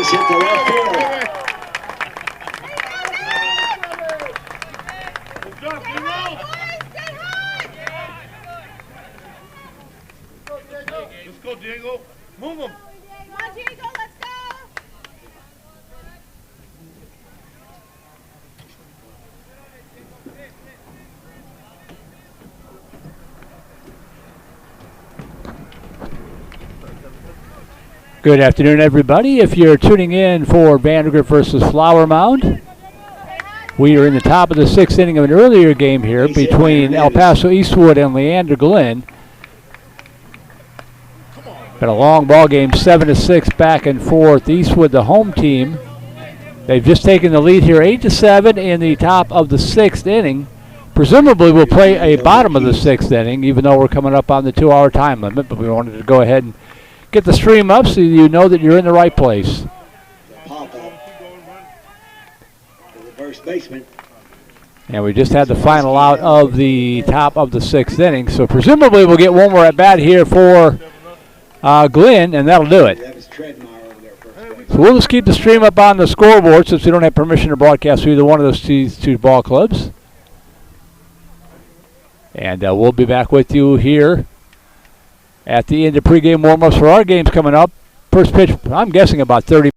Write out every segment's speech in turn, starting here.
base hit to left field. Let's go, Diego. Move him. Come on, Diego, let's go. Good afternoon, everybody. If you're tuning in for VANDEGRIFT versus Flower Mound, we are in the top of the 6th inning of an earlier game here between El Paso Eastwood and Leander Glen. Been a long ball game, 7-6 back and forth. Eastwood, the home team, they've just taken the lead here, 8-7 in the top of the 6th inning. Presumably we'll play a bottom of the 6th inning, even though we're coming up on the 2-hour time limit, but we wanted to go ahead and get the stream up so you know that you're in the right place. Pop up to the first baseman. And we just had the final out of the top of the 6th inning, so presumably we'll get one more at bat here for Glenn, and that'll do it. So we'll just keep the stream up on the scoreboard since we don't have permission to broadcast through either one of those two ball clubs. And we'll be back with you here at the end of pregame warm-ups for our games coming up. First pitch, I'm guessing about 30.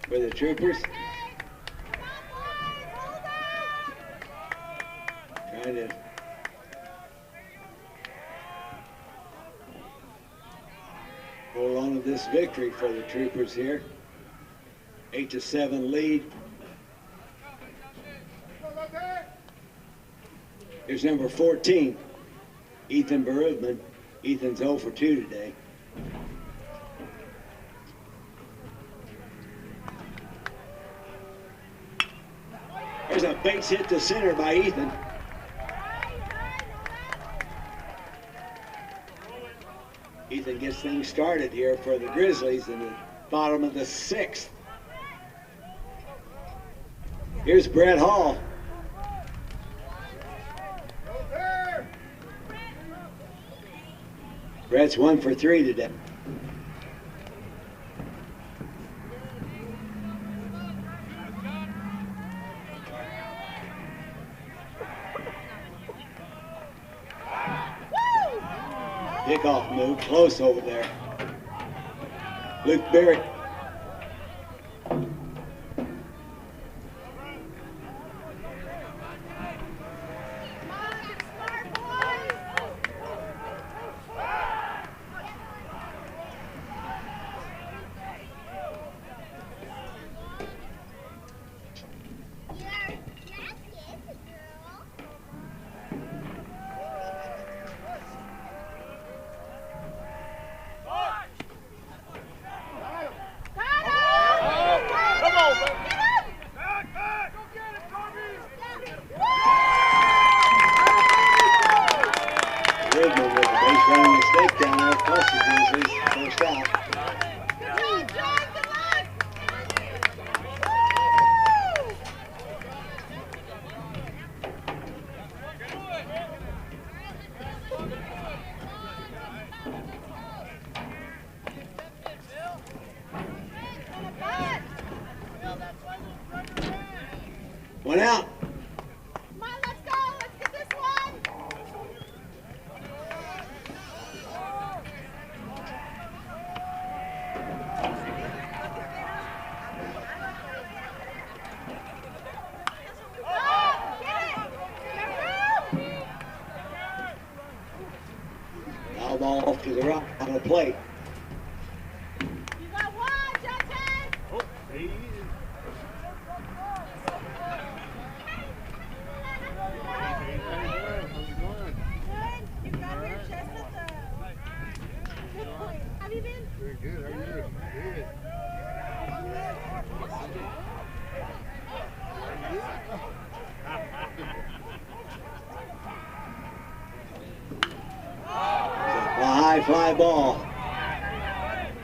For the Troopers. Trying to hold on to this victory for the Troopers here. 8-7 lead. Here's number 14, Ethan Berudman. Ethan's 0 for 2 today. There's a base hit to center by Ethan. Ethan gets things started here for the Grizzlies in the bottom of the 6th. Here's Brett Hall. Brett's 1 for 3 today. Kickoff move, close over there. Luke Barrett. Grizzlies. First out. One out. Come on, let's go. Let's get this one. Foul ball off to the right on the plate. You got one, Justin. Oh, hey. Good. You've got your chest at the good point. Have you been? Very good. How are you? Good. A high fly ball.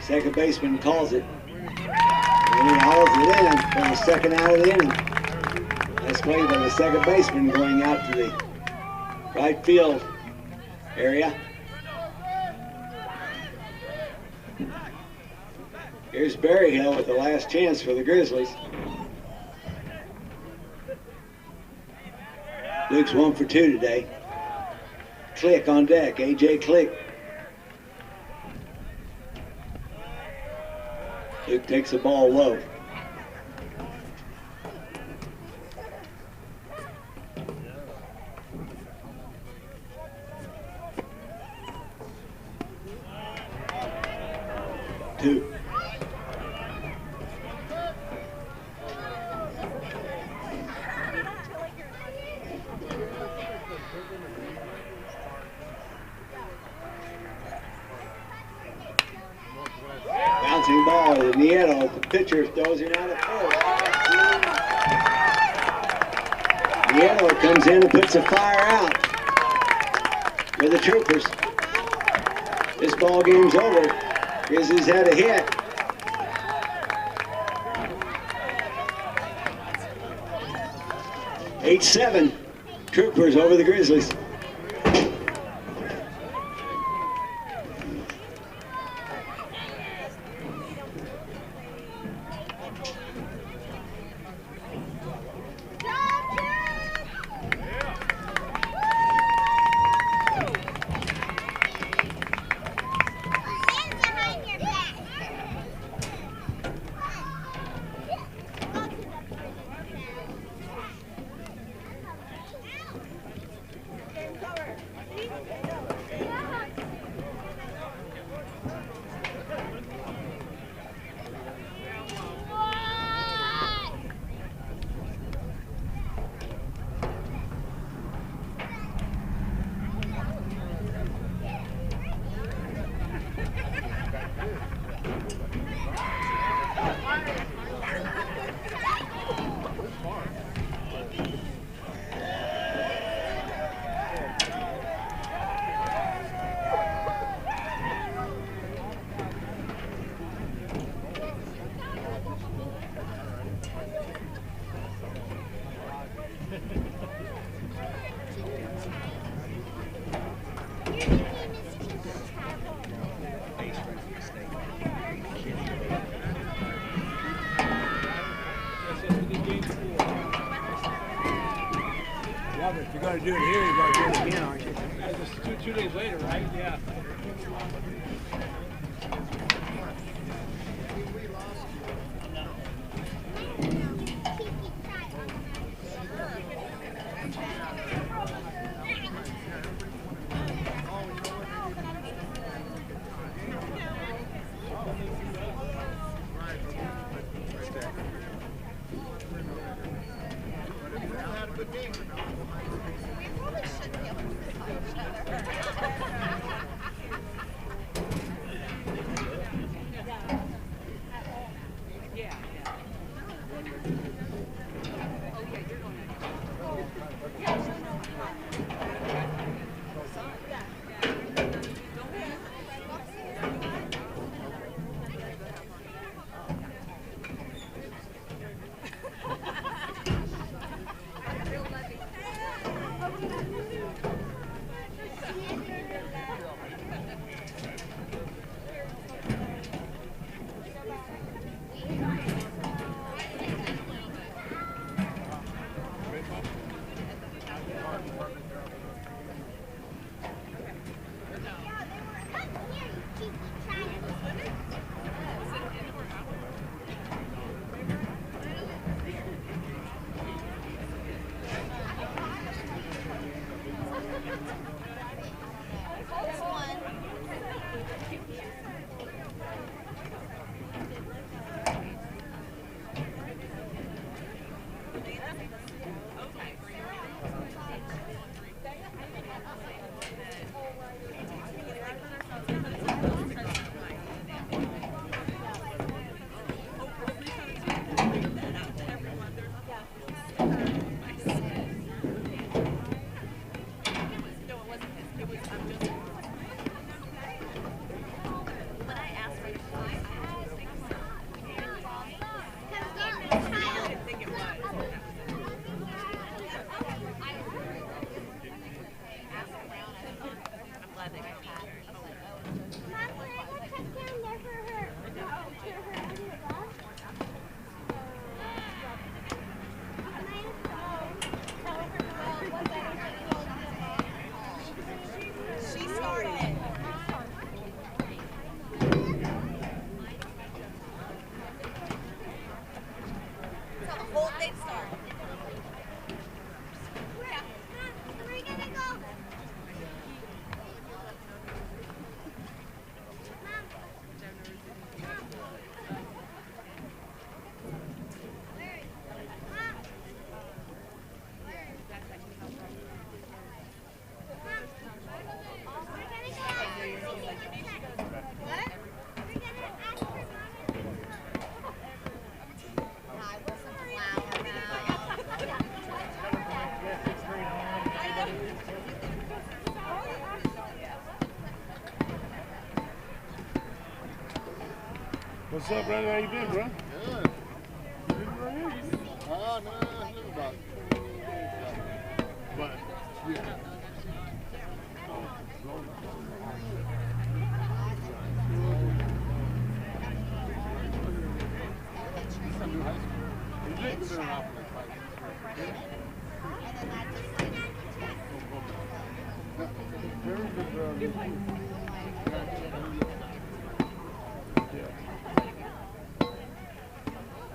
Second baseman calls it. And he hauls it in for the second out of the inning. That's played by the second baseman going out to the right field area. Here's Berryhill with the last chance for the Grizzlies. Luke's 1 for 2 today. Click on deck, AJ Click. Luke takes the ball low. Two. Bouncing ball to Nieto. The pitcher throws him out of first. Nieto comes in and puts a fire out for the Troopers. This ball game's over. Grizzlies had a hit. Eight-7. Troopers over the Grizzlies. If you're going to do it here, you're going to do it again, aren't you? It's two days later, right? Yeah. What's up, brother? How you been, bro? Good. You been right here? Oh, no, I live about. But, yeah. He's in new high school. He's been around for like 5 years. Very good,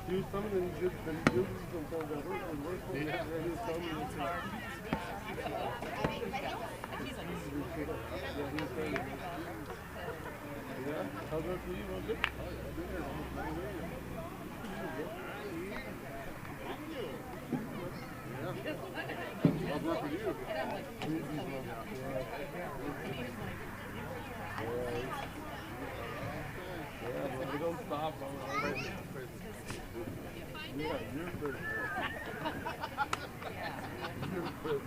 he was telling me that he did sometimes at work. He was telling me that. Yeah, how's that for you? Was it? How's work with you? Yeah, but we don't stop. Yeah, you're good. You're good.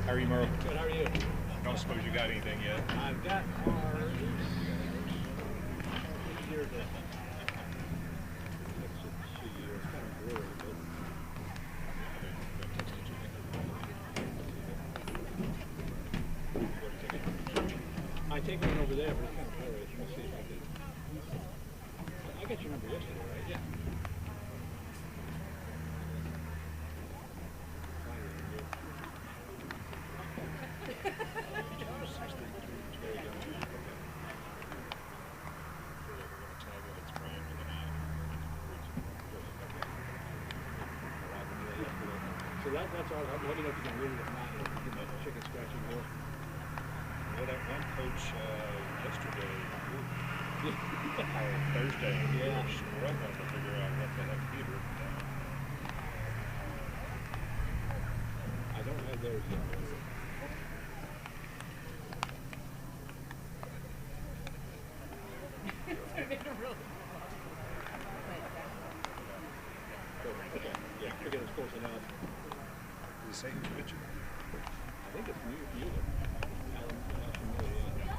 How are you, Merle? Good, how are you? Don't suppose you got anything yet? I've got ours. Here to it's kind of blurry, but I take one over there, but it's kind of blurry. Let's see if I can. I got your number yesterday, right? Yeah. So that's all. Let me know if you can read it. If not, you know, chicken scratching more. Well, that one coach yesterday, or Thursday, we were struggling to figure out what the heck Peter. I don't have those yet. Okay, yeah, cricket is close enough. Did he say who's pitching? I think it's Mueller. Alan Mueller, yeah.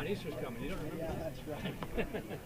Easter's coming. You don't remember that? That's right.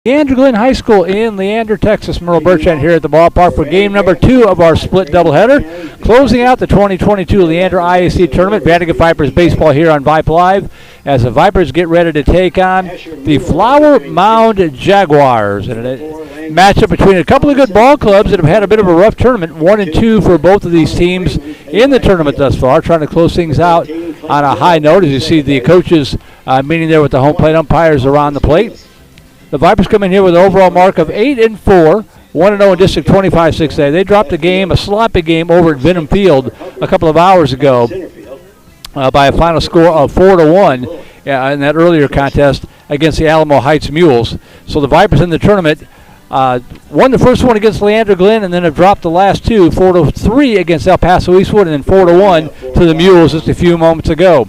Leander Glen High School in Leander, Texas. Merle Bertrand here at the ballpark for game number 2 of our split doubleheader. Closing out the 2022 Leander ISD tournament. VANDEGRIFT Vipers baseball here on Vype Live as the Vipers get ready to take on the Flower Mound Jaguars. And a matchup between a couple of good ball clubs that have had a bit of a rough tournament. 1-2 for both of these teams in the tournament thus far, trying to close things out on a high note as you see the coaches meeting there with the home plate umpires around the plate. The Vipers come in here with an overall mark of 8-4, 1-0 in District 25-6A. They dropped a sloppy game over at Benham Field a couple of hours ago by a final score of 4-1 in that earlier contest against the Alamo Heights Mules. So the Vipers in the tournament won the first one against Leander Glen and then have dropped the last two, 4-3 against El Paso Eastwood and then 4-1 to the Mules just a few moments ago.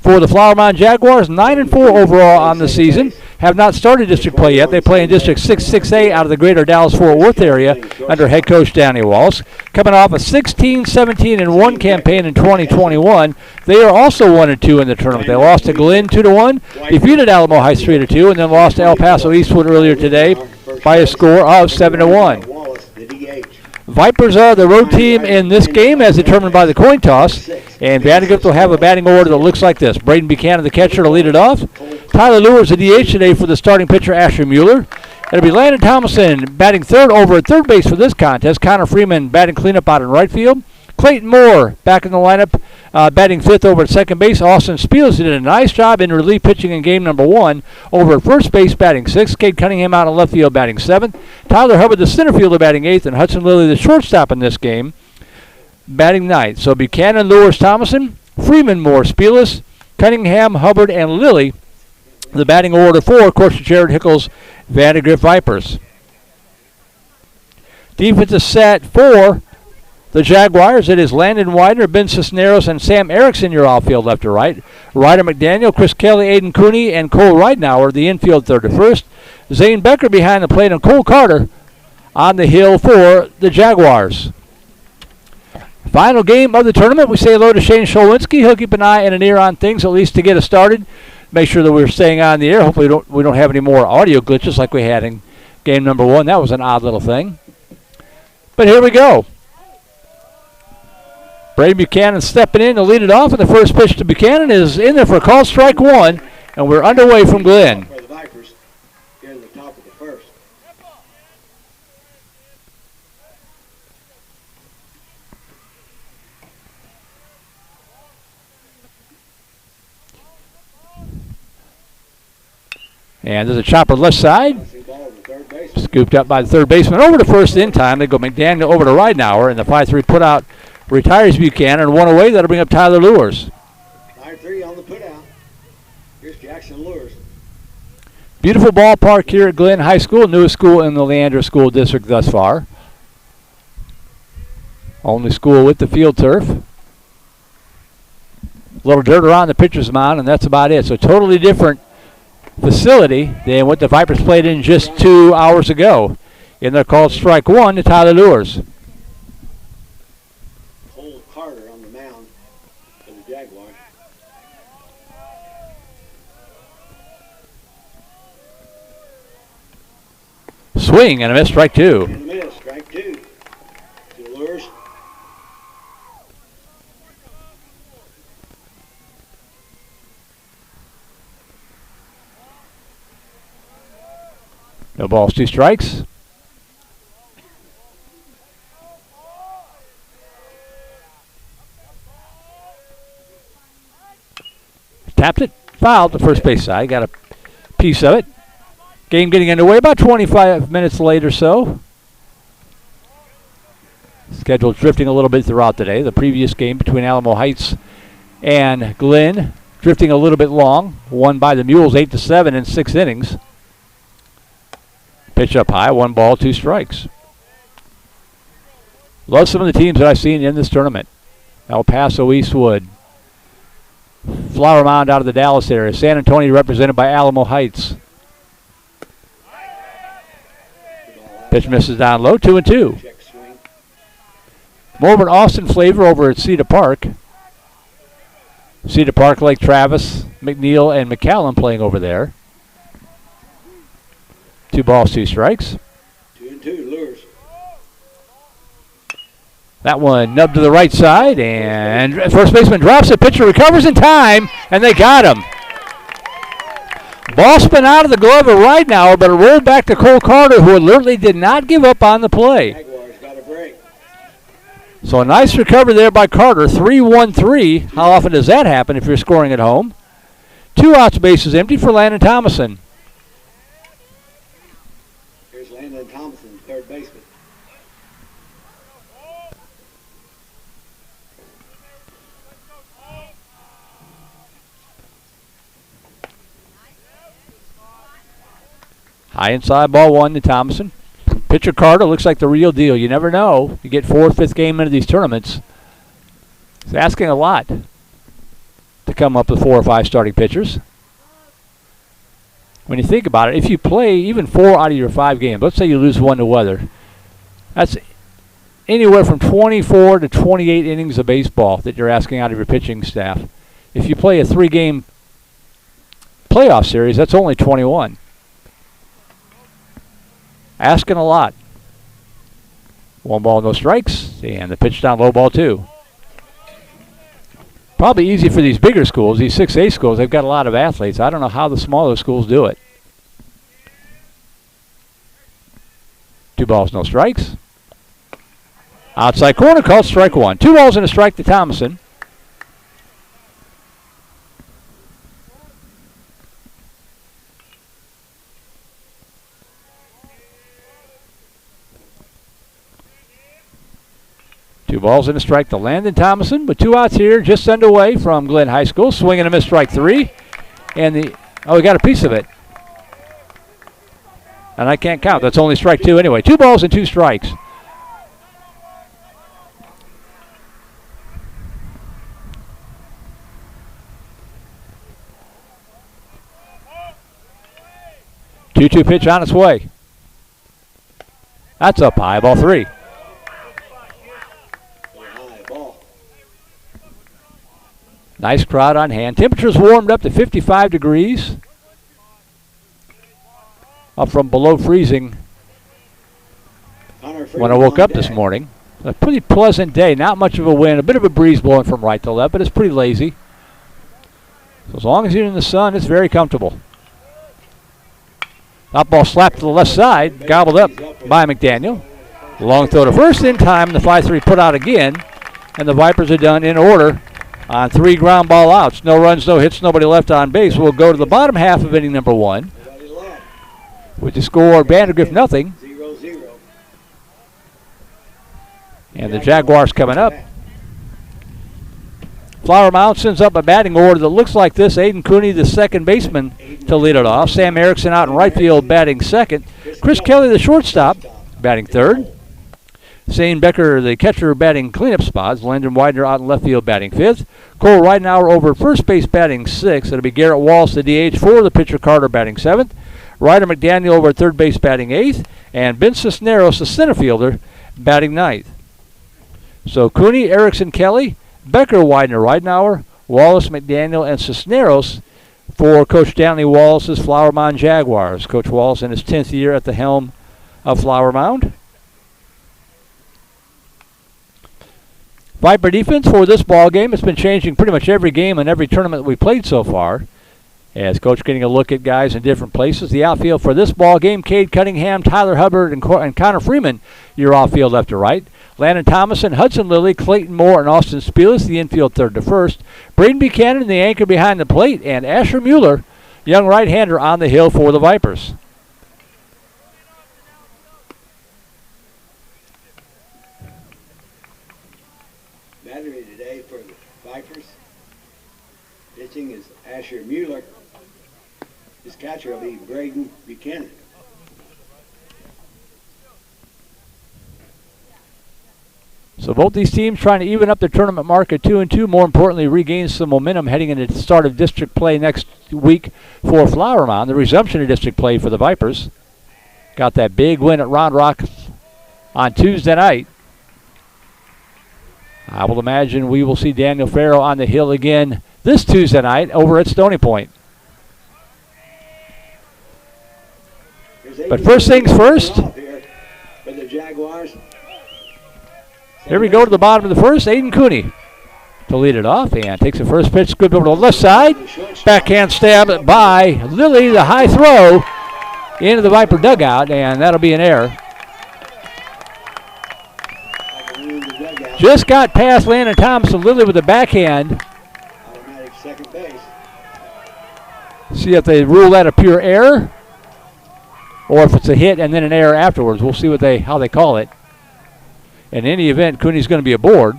For the Flower Mound Jaguars, 9-4 overall on the season. Have not started district play yet. They play in District 6A out of the greater Dallas-Fort Worth area under head coach Danny Walsh. Coming off a 16-17-1 campaign in 2021, they are also 1-2 in the tournament. They lost to Glen 2-1, defeated Alamo Heights 3-2, and then lost to El Paso Eastwood earlier today by a score of 7-1. Vipers are the road team in this game as determined by the coin toss. And VANDEGRIFT will have a batting order that looks like this. Braden Buchanan, the catcher, to lead it off. Tyler Lewis, the DH today for the starting pitcher, Asher Mueller. It'll be Landon Thomason batting third over at third base for this contest. Connor Freeman batting cleanup out in right field. Clayton Moore back in the lineup, batting fifth over at second base. Austin Spiels did a nice job in relief pitching in game number 1 over at first base, batting sixth. Cade Cunningham out in left field, batting seventh. Tyler Hubbard, the center fielder, batting eighth. And Hudson Lilly, the shortstop in this game, batting ninth. So Buchanan, Lewis, Thomason, Freeman, Moore, Spiels, Cunningham, Hubbard, and Lilly. The batting order for, of course, Jared Hickles, VANDEGRIFT Vipers. Defensive set for the Jaguars, it is Landon Widener, Ben Cisneros, and Sam Erickson, your outfield left to right. Ryder McDaniel, Chris Kelly, Aiden Cooney, and Cole Ridenauer, the infield third to first. Zane Becker behind the plate, and Cole Carter on the hill for the Jaguars. Final game of the tournament, we say hello to Shane Scholwinski. He'll keep an eye and an ear on things, at least to get us started. Make sure that we're staying on the air. Hopefully we don't have any more audio glitches like we had in game number 1. That was an odd little thing. But here we go. Braden Buchanan stepping in to lead it off, and the first pitch to Buchanan is in there for a call, strike 1, and we're underway from Glen. For the Vipers here in the top of the first. And there's a chopper left side. Scooped up by the third baseman. Over to first in time. They go McDaniel over to Ridenauer, and the 5-3 putout retires Buchanan. One away. That'll bring up Tyler Lewis. 5-3 on the putout. Here's Jackson Lewis. Beautiful ballpark here at Glen High School, newest school in the Leander School District thus far. Only school with the field turf. A little dirt around the pitcher's mound, and that's about it. So totally different facility than what the Vipers played in just 2 hours ago. And they're called strike 1 to Tyler Lewis. Cole Carter on the mound for the Jaguars. Swing and a miss, strike 2. And a miss, strike 2 to Lewis. No balls, 2 strikes. Tapped it, fouled the first base side. Got a piece of it. Game getting underway about 25 minutes late or so. Schedule drifting a little bit throughout the day. The previous game between Alamo Heights and Glen drifting a little bit long. Won by the Mules 8-7 in 6 innings. Pitch up high, 1 ball, 2 strikes. Love some of the teams that I've seen in this tournament. El Paso Eastwood. Flower Mound out of the Dallas area. San Antonio represented by Alamo Heights. Pitch misses down low, 2-2. More of an Austin flavor over at Cedar Park. Cedar Park, Lake Travis, McNeil, and McCallum playing over there. 2 balls, 2 strikes. 2-2 Lures. That one nubbed to the right side, and first baseman drops it. Pitcher recovers in time, and they got him. Ball spun out of the glove of Ridenauer, but it rolled back to Cole Carter, who alertly did not give up on the play. Jaguars got a break. So a nice recovery there by Carter. 3-1-3. How often does that happen if you're scoring at home? 2 outs, bases empty for Landon Thomason. Here's Landon Thompson, third baseman. High inside, ball 1 to Thomason. Pitcher Carter looks like the real deal. You never know. You get 4th, 5th game into these tournaments. It's asking a lot to come up with 4 or 5 starting pitchers. When you think about it, if you play even 4 out of your 5 games, let's say you lose 1 to weather, that's anywhere from 24 to 28 innings of baseball that you're asking out of your pitching staff. If you play a 3-game playoff series, that's only 21. Asking a lot. 1 ball, no strikes, and the pitch down low, ball 2. Probably easy for these bigger schools, these 6A schools. They've got a lot of athletes. I don't know how the smaller schools do it. 2 balls, no strikes. Outside corner called strike 1. 2 balls and a strike to Thomason. Two balls and a strike to Landon Thomason, with 2 outs here, just underway from Glenn High School. Swing and a miss, strike 3. And we got a piece of it. And I can't count. That's only strike 2 anyway. 2 balls and 2 strikes. Two-two pitch on its way. That's up high, ball 3. Nice crowd on hand. Temperatures warmed up to 55 degrees. Up from below freezing when I woke up this morning. A pretty pleasant day. Not much of a wind. A bit of a breeze blowing from right to left, but it's pretty lazy. So as long as you're in the sun, it's very comfortable. Top ball slapped to the left side. Gobbled up by McDaniel. Long throw to first in time. The 5-3 put out again. And the Vipers are done in order on 3 ground ball outs. No runs, no hits, nobody left on base. We'll go to the bottom half of inning number 1. With the score, VANDEGRIFT 0. 0-0. And the Jaguars coming up. Flower Mound sends up a batting order that looks like this. Aiden Cooney, the second baseman, to lead it off. Sam Erickson out in right field batting second. Chris Kelly, the shortstop, batting third. Zane Becker, the catcher, batting cleanup spots. Landon Widener out in left field batting fifth. Cole Ridenauer over at first base batting sixth. It'll be Garrett Walsh, the DH, for the pitcher Carter batting seventh. Ryder McDaniel over at third base batting eighth. And Ben Cisneros, the center fielder, batting ninth. So Cooney, Erickson, Kelly, Becker, Widener, Ridenauer, Wallace, McDaniel, and Cisneros for Coach Stanley Wallace's Flower Mound Jaguars. Coach Wallace in his 10th year at the helm of Flower Mound. Viper defense for this ball game. It's been changing pretty much every game and every tournament we played so far. As Coach getting a look at guys in different places. The outfield for this ball game, Cade Cunningham, Tyler Hubbard, and Connor Freeman, your outfield left to right. Landon Thomason, Hudson Lilly, Clayton Moore, and Austin Spielis, the infield third to first. Braden Buchanan, the anchor behind the plate, and Asher Mueller, young right-hander, on the hill for the Vipers. Battery today for the Vipers. Pitching is Asher Mueller. His catcher will be Braden Buchanan. So both these teams trying to even up their tournament mark at 2-2. More importantly, regain some momentum heading into the start of district play next week for Flower Mound. The resumption of district play for the Vipers. Got that big win at Round Rock on Tuesday night. I will imagine we will see Daniel Farrow on the hill again this Tuesday night over at Stony Point. But first things first. For the Jaguars. Here we go to the bottom of the first. Aiden Cooney to lead it off and takes the first pitch. Good over to the left side. Backhand stab by Lilly. The high throw into the Viper dugout, and that'll be an error. Just got past Landon Thomas and Lilly with the backhand. Automatic second base. See if they rule that a pure error, or if it's a hit and then an error afterwards. We'll see how they call it. In any event, Cooney's going to be aboard.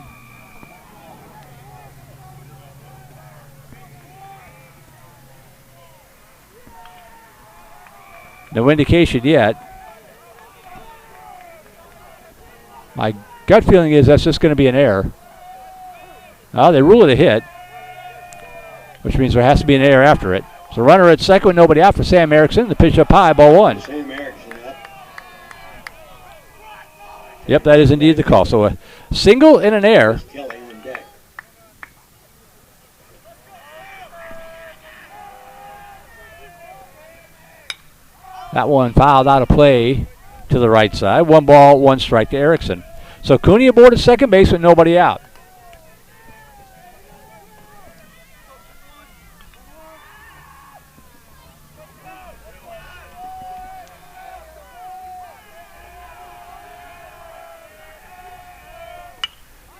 No indication yet. My gut feeling is that's just going to be an error. They rule it a hit, which means there has to be an error after it. So runner at second with nobody out for Sam Erickson. The pitch up high, ball one. Sam Erickson up. Yep, that is indeed the call. So a single and an error. Kelly on deck. That one fouled out of play to the right side. 1 ball, 1 strike to Erickson. So Cooney aboard at second base with nobody out.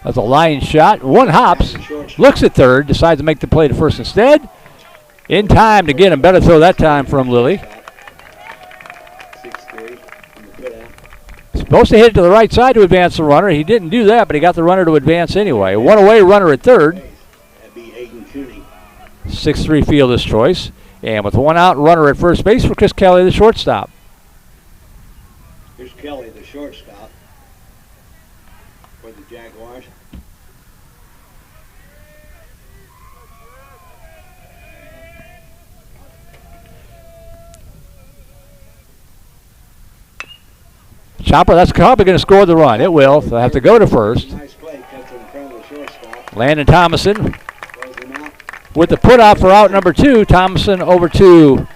That's a line shot. One hops, looks at third, decides to make the play to first instead. In time to get him. Better throw that time from Lilly. 6-3 from the putout. Supposed to hit it to the right side to advance the runner. He didn't do that, but he got the runner to advance anyway. One away runner at third. That'd be Aiden Cooney. 6-3 fielder's choice. And with one out, runner at first base for Chris Kelly, the shortstop. Here's Kelly, the shortstop for the Jaguars. Chopper, that's probably going to score the run. It will. They'll have to go to first. Nice play, cuts in front of the shortstop. Landon Thomason Throws him out. with the put out for out number 2. Thomason over to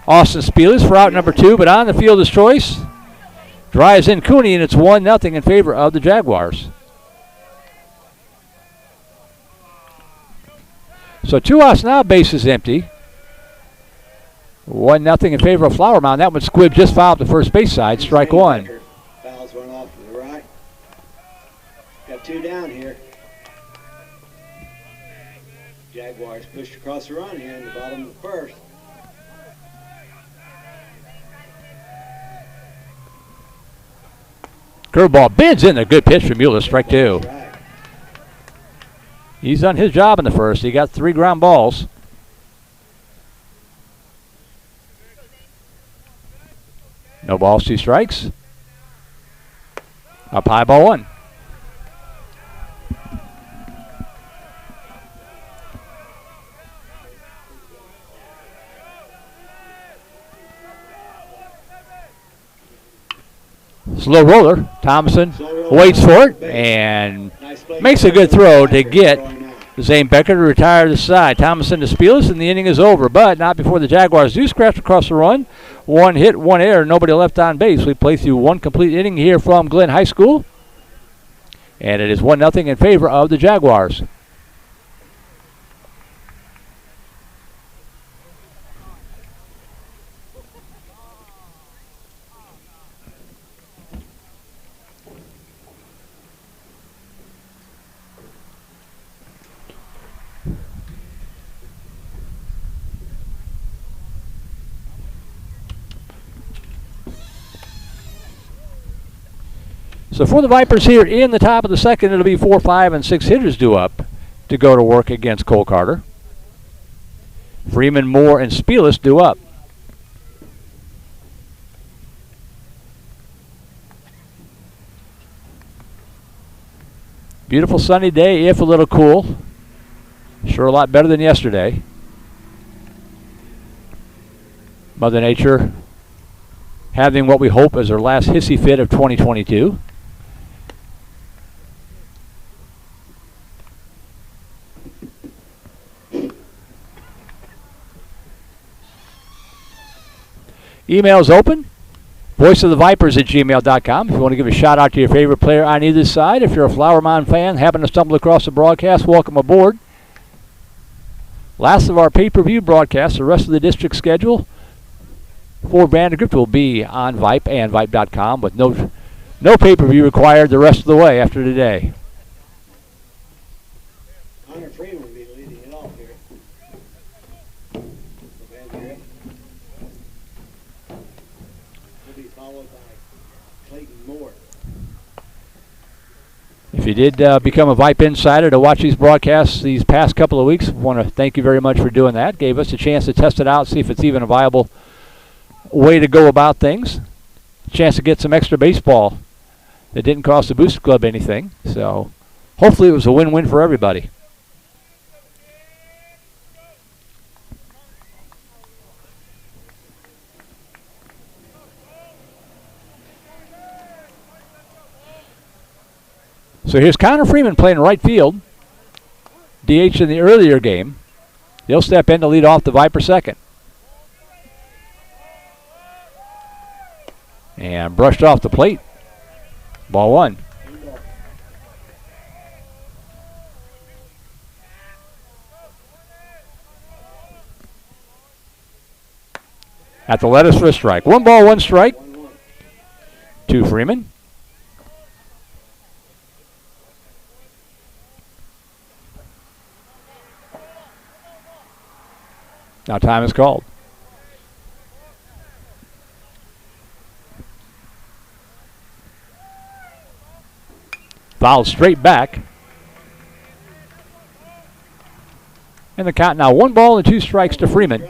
Austin Spielis for out number 2, but on the fielder's choice. Drives in Cooney, and it's 1-0 in favor of the Jaguars. So 2 outs now, base is empty. 1-0 in favor of Flower Mound. That one Squibb just fouled the first base side, strike one. Fouls one off to the right. Got 2 down here. Jaguars pushed across the run here in the bottom of the first. Curveball bids in there. Good pitch from Mueller, strike 2. Right. He's done his job in the first. He got 3 ground balls. No balls, 2 strikes. Up high, ball 1. Slow roller. Thomason waits for it and makes a good throw to get Zane Becker to retire to the side. Thomason to Spielis, and the inning is over, but not before the Jaguars do scratch across the run. 1 hit, 1 error, nobody left on base. We play through 1 complete inning here from Glenn High School, and it is 1-0 in favor of the Jaguars. So for the Vipers here in the top of the second, it'll be 4, 5, and 6 hitters due up to go to work against Cole Carter. Freeman, Moore, and Spielis due up. Beautiful sunny day, if a little cool. Sure a lot better than yesterday. Mother Nature having what we hope is her last hissy fit of 2022. Emails open. voiceofthevipers@gmail.com. If you want to give a shout out to your favorite player on either side, if you're a Flower Mound fan, happen to stumble across the broadcast, welcome aboard. Last of our pay-per-view broadcasts, the rest of the district schedule for VANDEGRIFT will be on Vype and Vype.com, with no pay-per-view required the rest of the way after today. Connor Freeman will be leading it off here. VANDEGRIFT. Will be followed by Clayton Moore. If you did become a Vype Insider to watch these broadcasts these past couple of weeks, I want to thank you very much for doing that. Gave us a chance to test it out, see if it's even a viable way to go about things. A chance to get some extra baseball that didn't cost the Booster Club anything. So hopefully it was a win-win for everybody. So here's Connor Freeman playing right field. DH in the earlier game. He'll step in to lead off the Viper second. And brushed off the plate. Ball one. At the lettuce for a strike. 1 ball, 1 strike. To Freeman. Now time is called. Fouled straight back. And the count now 1 ball and 2 strikes to Freeman.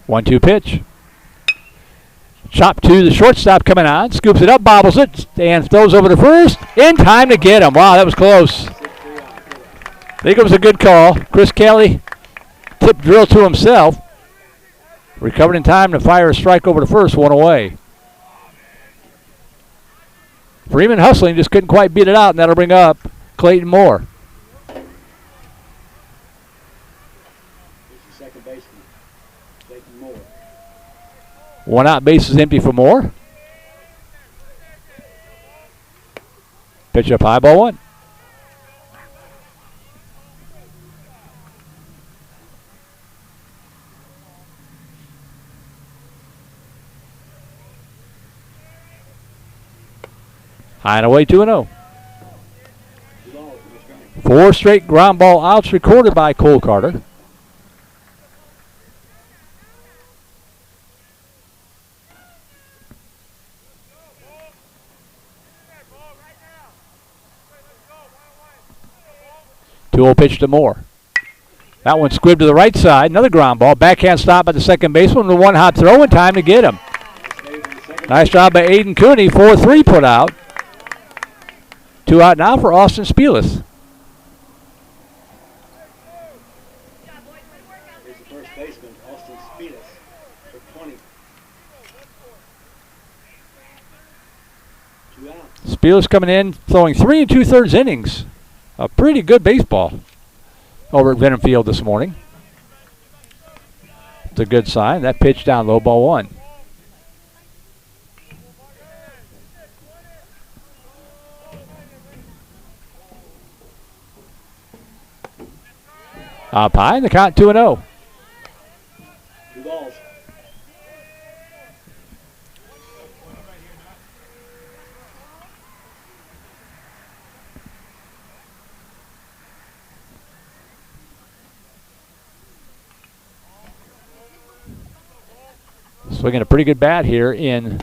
One-two pitch. Chop to the shortstop coming on. Scoops it up, bobbles it, and throws over to first. In time to get him. Wow, that was close. I think it was a good call. Chris Kelly tip drill to himself. Recovered in time to fire a strike over to first, 1 away. Freeman hustling, just couldn't quite beat it out, and that'll bring up Clayton Moore. Second baseman, Clayton Moore. 1 out, base is empty for Moore. Pitch up high, ball 1. High and away, 2-0. 4 straight ground ball outs recorded by Cole Carter. Two-0 pitch to Moore. That one squibbed to the right side. Another ground ball. Backhand stop by the second baseman with 1 hot throw in time to get him. Nice job by Aiden Cooney. 4-3 put out. 2 out now for Austin Spielis. Here's the first baseman, Austin Spielis, for 20. 2 out. Spielis coming in, throwing 3 2/3 innings. A pretty good baseball over at Venom Field this morning. It's a good sign. That pitch down low, ball 1. Up high, and the count 2-0. 2 balls. Swinging a pretty good bat here in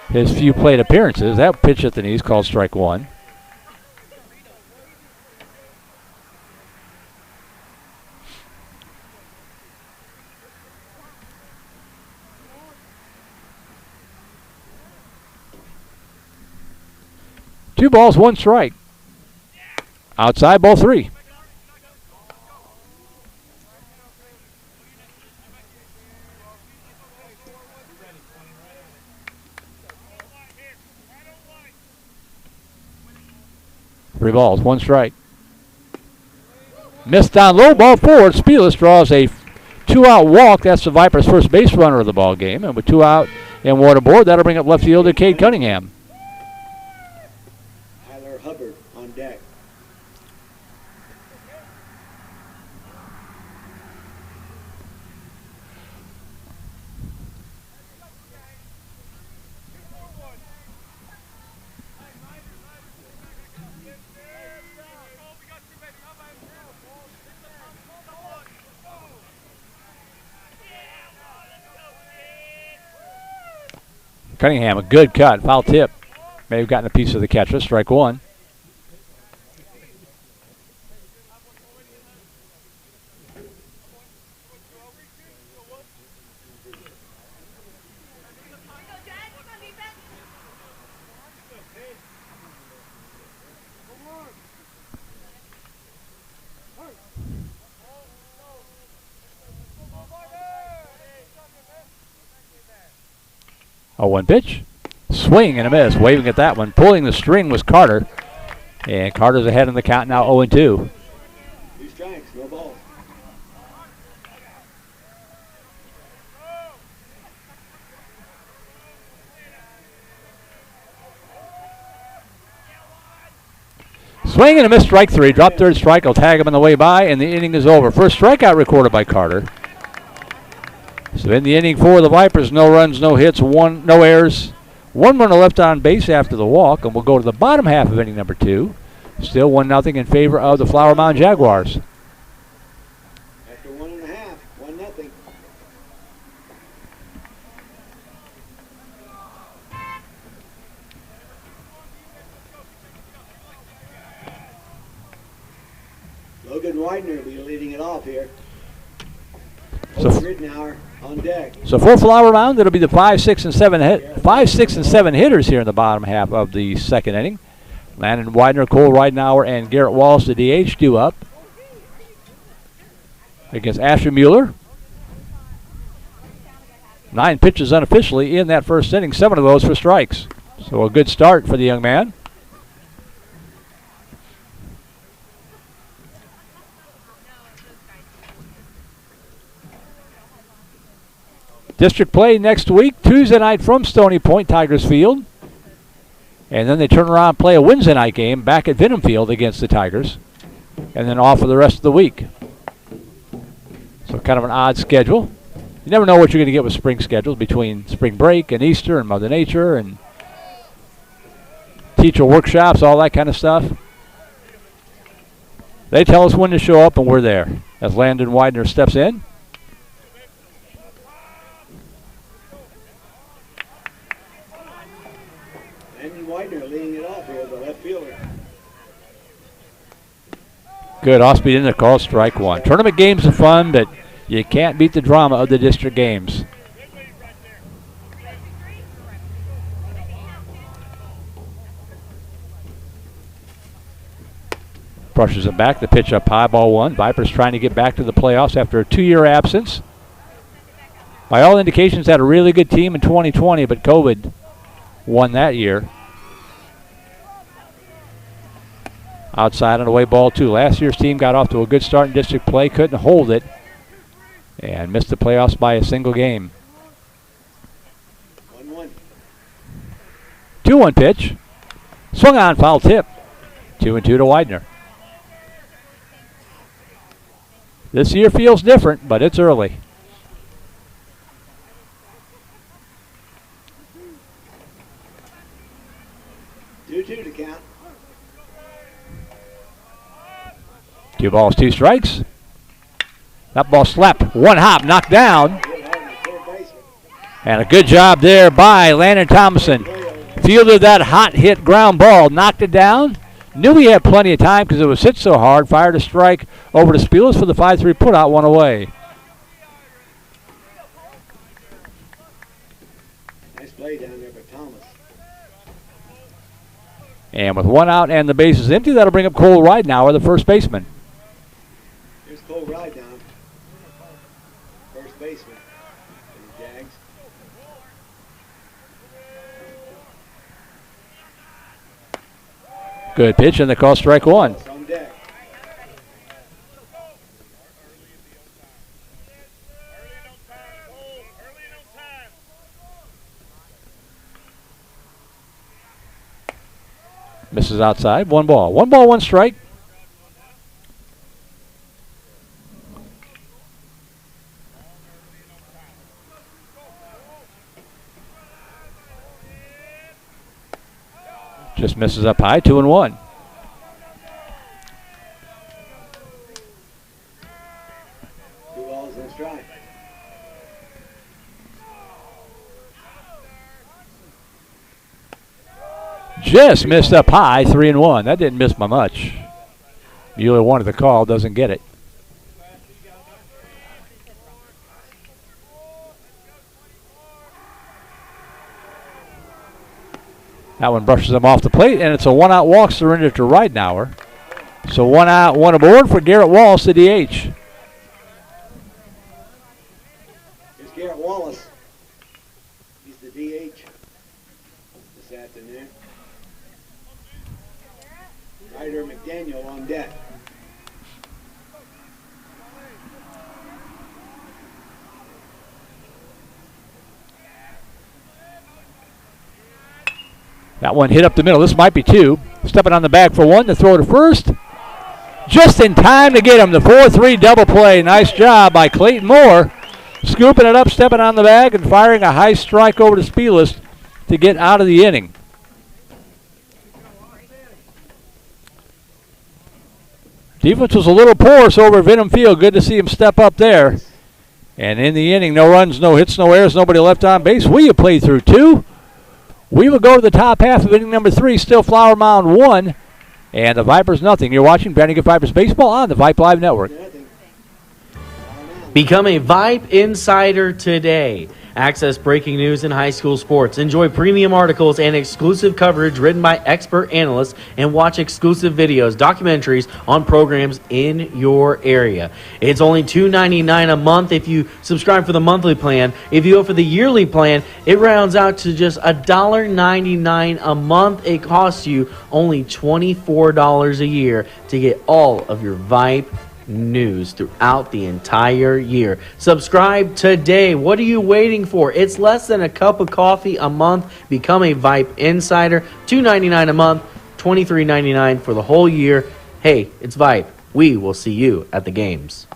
his few plate appearances. That pitch at the knees called strike 1. Two balls, 1 strike. Outside, ball 3. Three balls, 1 strike. Missed down low, ball forward. Spielis draws a 2-out walk. That's the Vipers' first base runner of the ball game. And with 2 out and 1 aboard, that'll bring up left fielder Cade Cunningham. Tyler Hubbard on deck. Cunningham, a good cut, foul tip. May have gotten a piece of the catcher. Strike 1. Oh, 1 pitch. Swing and a miss. Waving at that one. Pulling the string was Carter. And Carter's ahead in the count now 0-2. 2 strikes, no balls. Swing and a miss, strike 3. Drop third strike. I'll tag him on the way by, and the inning is over. First strikeout recorded by Carter. So in the inning for the Vipers, no runs, no hits, no errors. 1 runner left on base after the walk, and we'll go to the bottom half of inning number 2. Still 1-0 in favor of the Flower Mound Jaguars. After 1.5, 1-0. Logan Widener will be leading it off here. So Ridnour on deck. So for Flower Mound, it'll be the 5, 6, and 7 hitters here in the bottom half of the second inning. Landon Widener, Cole Ridnour, and Garrett Walsh, the DH, due up against Asher Mueller. 9 pitches unofficially in that first inning, 7 of those for strikes. So a good start for the young man. District play next week, Tuesday night from Stony Point, Tigers Field. And then they turn around and play a Wednesday night game back at Venom Field against the Tigers. And then off for the rest of the week. So kind of an odd schedule. You never know what you're going to get with spring schedules between spring break and Easter and Mother Nature and teacher workshops, all that kind of stuff. They tell us when to show up and we're there. As Landon Widener steps in. Widener leading it off here, the left fielder. Good off-speed in the call, strike 1. Tournament games are fun, but you can't beat the drama of the district games. Brushes it back, the pitch up high, ball 1. Vipers trying to get back to the playoffs after a 2-year absence. By all indications, had a really good team in 2020, but COVID won that year. Outside and away, ball 2. Last year's team got off to a good start in district play, couldn't hold it, and missed the playoffs by a single game. 1-1. 2-1 pitch. Swung on, foul tip. 2-2 to Widener. This year feels different, but it's early. Two to count. 2 balls, 2 strikes. That ball slapped, 1 hop, knocked down. And a good job there by Landon Thomason. Fielded that hot hit ground ball, knocked it down. Knew he had plenty of time because it was hit so hard. Fired a strike over to Spielis for the 5-3 putout, 1 away. Nice play down there by Thomas. And with 1 out and the bases empty, that'll bring up Cole Ridnour, the first baseman. Here's Cole Ridnour, first baseman for the Jags. Good pitch, and the call, strike 1. On deck. Misses outside. 1 ball. 1 ball, 1 strike. Just misses up high. 2-1. Just missed up high, 3-1. That didn't miss by much. Mueller wanted the call, doesn't get it. That one brushes him off the plate, and it's a 1-out walk surrender to Ridenauer. So 1 out, 1 aboard for Garrett Wallace, the DH. Here's Garrett Wallace. He's the DH this afternoon. Ryder McDaniel on deck. That one hit up the middle. This might be 2. Stepping on the bag for 1 to throw to first. Just in time to get him. The 4-3 double play. Nice job by Clayton Moore. Scooping it up, stepping on the bag, and firing a high strike over to Spielist to get out of the inning. Defense was a little porous over at Vinham Field. Good to see him step up there. And in the inning, no runs, no hits, no errors, nobody left on base. We have played through 2. We will go to the top half of inning number 3. Still Flower Mound 1. And the Vipers nothing. You're watching Vandegrifts Vipers Baseball on the Vype Live Network. Become a Vype Insider today. Access breaking news in high school sports. Enjoy premium articles and exclusive coverage written by expert analysts, and watch exclusive videos, documentaries on programs in your area. It's only $2.99 a month if you subscribe for the monthly plan. If you go for the yearly plan, it rounds out to just $1.99 a month. It costs you only $24 a year to get all of your Vype news throughout the entire year. Subscribe today. What are you waiting for? It's less than a cup of coffee a month. Become a Vype Insider. $2.99 a month, $23.99 for the whole year. Hey, it's Vype. We will see you at the games.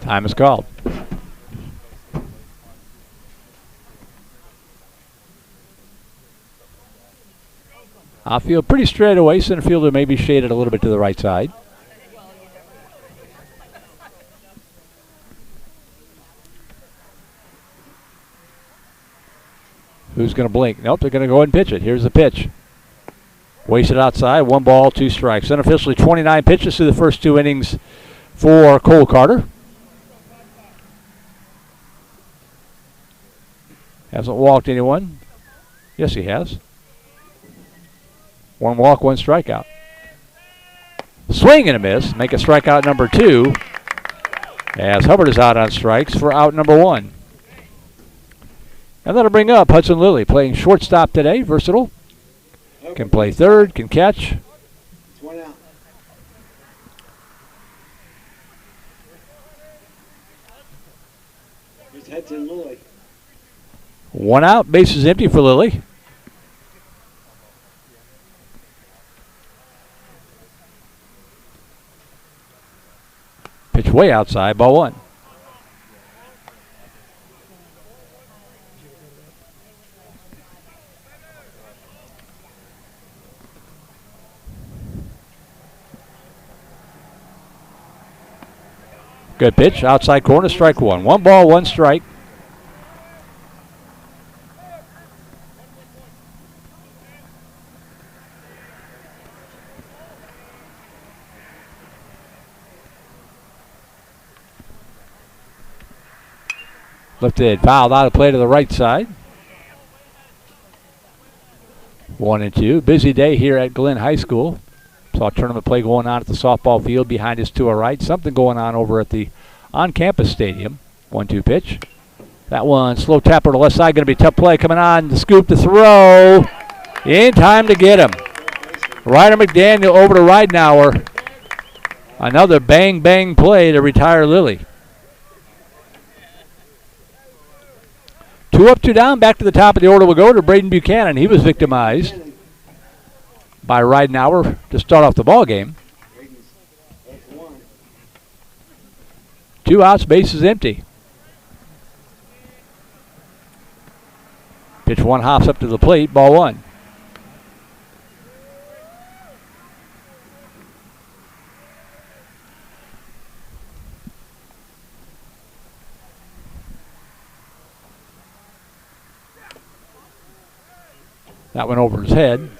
Time is called. Outfield pretty straight away. Center fielder may be shaded a little bit to the right side. Who's going to blink? Nope, they're going to go ahead and pitch it. Here's the pitch. Wasted outside. 1 ball, 2 strikes. Unofficially 29 pitches through the first 2 innings for Cole Carter. Hasn't walked anyone. Yes, he has. 1 walk, 1 strikeout. Swing and a miss. Make it strikeout number 2. As Hubbard is out on strikes for out number 1. And that'll bring up Hudson Lilly, playing shortstop today. Versatile. Can play third, can catch. It's 1 out. heads in Lily. 1 out, bases empty for Lily. Pitch way outside, ball 1. Good pitch, outside corner, strike 1. 1 ball, 1 strike. Lifted, fouled out of play to the right side. 1 and 2. Busy day here at Glenn High School. Saw tournament play going on at the softball field behind us to our right. Something going on over at the on-campus stadium. 1-2 pitch. That one, slow tapper to the left side. Going to be a tough play coming on. The scoop, the throw. In time to get him. Ryder McDaniel over to Ridenauer. Another bang-bang play to retire Lily. 2 up, 2 down. Back to the top of the order will go to Braden Buchanan. He was victimized by Ridenauer to start off the ball game. 2 outs, bases empty. Pitch 1 hops up to the plate, ball 1. That went over his head.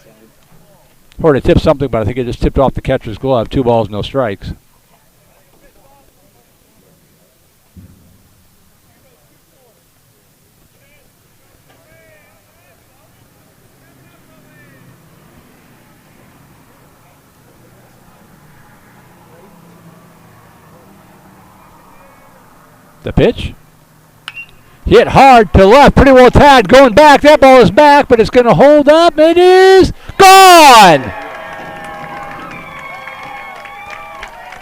Heard it tip something, but I think it just tipped off the catcher's glove. 2 balls, no strikes. The pitch. Hit hard to left, pretty well tagged, going back. That ball is back, but it's going to hold up. It is gone!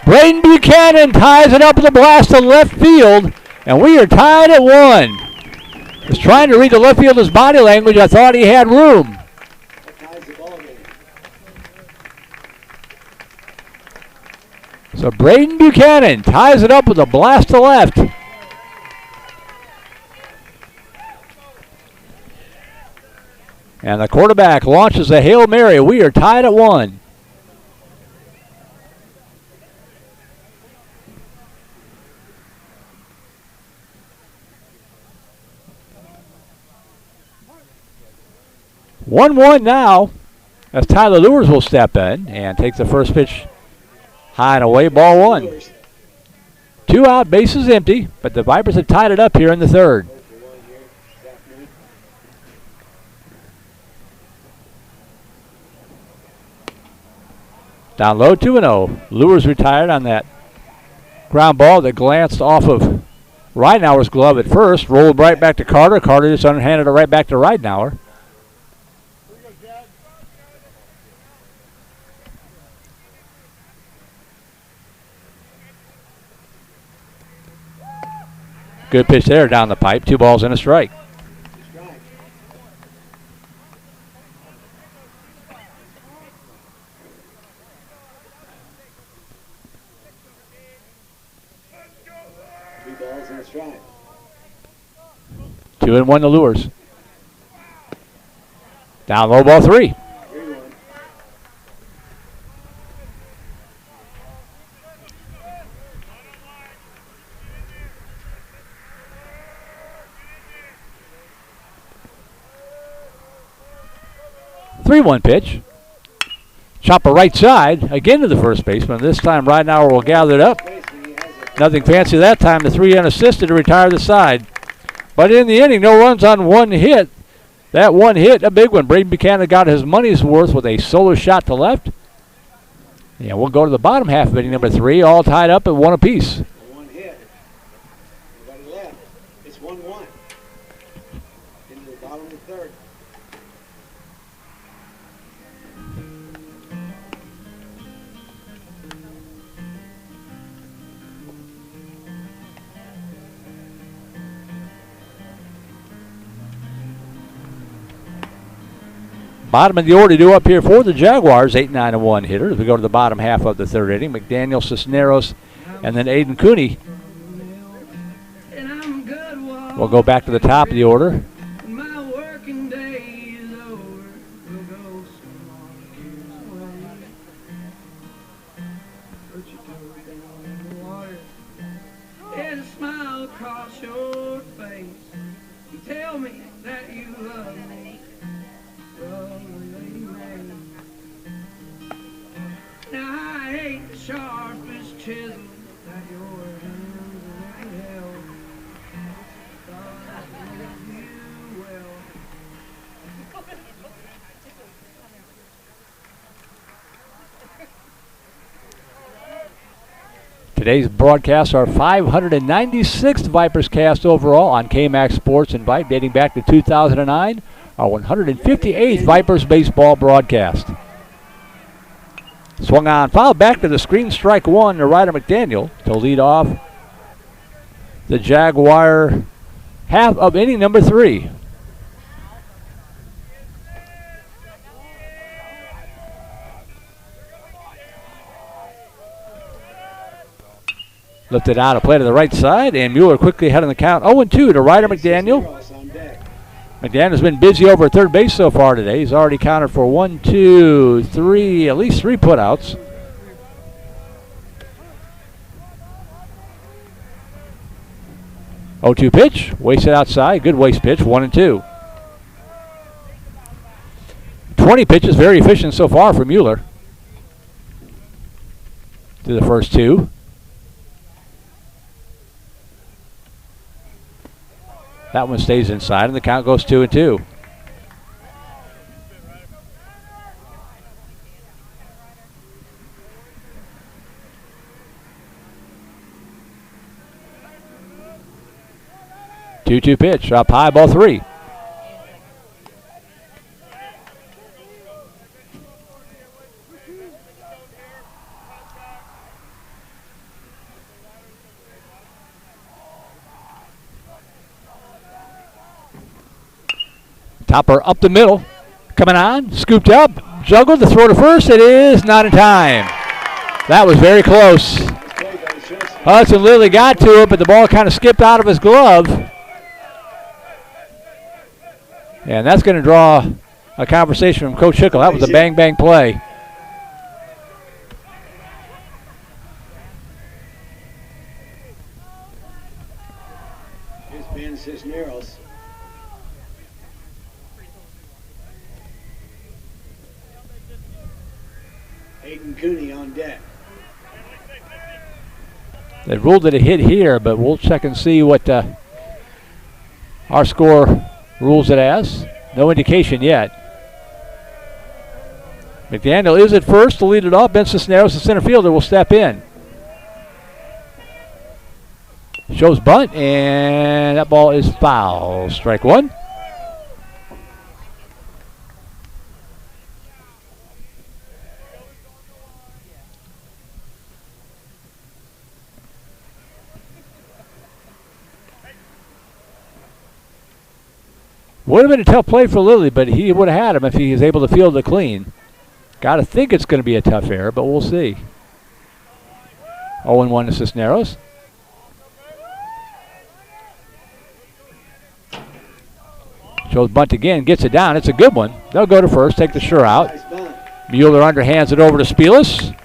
Braden Buchanan ties it up with a blast to left field, and we are tied at 1. Was trying to read the left fielder's body language. I thought he had room. So Braden Buchanan ties it up with a blast to left. And the quarterback launches a Hail Mary. We are tied at 1. One now as Tyler Lewis will step in and take the first pitch high and away, ball 1. 2 out, bases empty, but the Vipers have tied it up here in the 3rd. Down low, 2-0. Lewis retired on that ground ball that glanced off of Ridenauer's glove at first, rolled right back to Carter. Carter just underhanded it right back to Ridenauer. Good pitch there down the pipe. 2 balls and a strike. 2-1 to Lures. Down low, ball 3. Three-one pitch. Chopper right side, again to the first baseman. This time Ridenauer will gather it up. Nothing fancy that time. The 3 unassisted to retire the side. But in the inning, no runs on 1 hit. That 1 hit, a big one. Braden Buchanan got his money's worth with a solo shot to left. Yeah, we'll go to the bottom half of inning number 3, all tied up at 1 apiece. 1 hit. Nobody left. It's 1-1. Into the bottom of the 3rd. Bottom of the order to up here for the Jaguars, 8-9-1 hitter. As we go to the bottom half of the third inning, McDaniel, Cisneros, and then Aiden Cooney. We'll go back to the top of the order. Today's broadcasts are 596th Vipers cast overall on KMAX Sports and Vype, dating back to 2009, our 158th Vipers baseball broadcast. Swung on, foul back to the screen, strike one to Ryder McDaniel to lead off the Jaguar half of inning number 3. Lifted out, a play to the right side, and Mueller quickly ahead on the count. 0-2 to Ryder McDaniel. McDaniel's been busy over at third base so far today. He's already counted for 1, 2, 3, at least 3 putouts. Oh-2 pitch, wasted outside. Good waste pitch, 1-2. 20 pitches, very efficient so far for Mueller. To the first 2. That one stays inside, and the count goes 2-2. Two-two pitch, up high, ball 3. Topper up the middle, coming on, scooped up, juggled, the throw to first, it is not in time. That was very close. Hudson Lilly got to it, but the ball kind of skipped out of his glove. And that's going to draw a conversation from Coach Hickle. That was a bang-bang play. Here's Ben Cisneros. Aiden Cooney on deck. They ruled it a hit here, but we'll check and see what our score rules it as. No indication yet. McDaniel is at first to lead it off. Ben Cisneros, the center fielder, will step in. Shows bunt, and that ball is foul. Strike one. Would have been a tough play for Lilly, but he would have had him if he was able to field it clean. Got to think it's going to be a tough error, but we'll see. 0-1 to Cisneros. Shows bunt again, gets it down. It's a good one. They'll go to first, take the sure out. Mueller underhands it over to Spielis.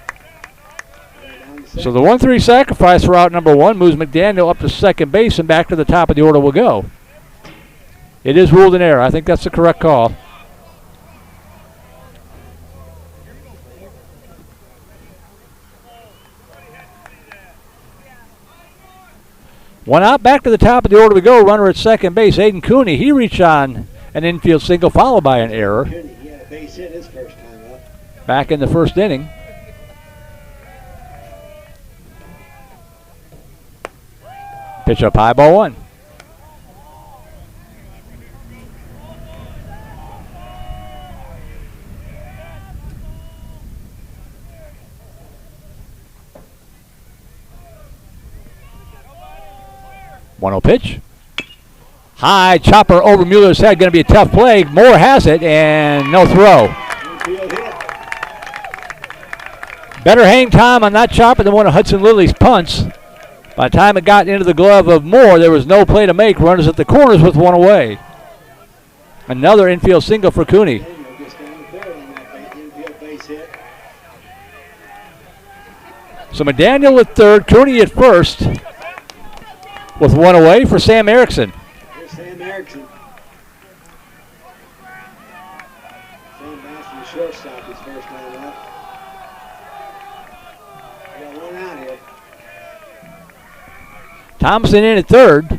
So the 1-3 sacrifice for out number 1 moves McDaniel up to second base, and back to the top of the order will go. It is ruled an error. I think that's the correct call. One out, back to the top of the order we go. Runner at second base, Aiden Cooney. He reached on an infield single, followed by an error. Cooney, he had a base hit his first time up. Back in the first inning. Pitch up high, ball 1. One-oh pitch. High chopper over Mueller's head. Going to be a tough play. Moore has it, and no throw. Infield hit. Better hang time on that chopper than one of Hudson Lily's punts. By the time it got into the glove of Moore, there was no play to make. Runners at the corners with one away. Another infield single for Cooney. Daniel gets down to third on that infield base hit. So McDaniel at third, Cooney at first, with one away for Sam Erickson. Here's Sam Erickson. Sam bouncing the shortstop his first time up. We got one out here. Thompson in at third.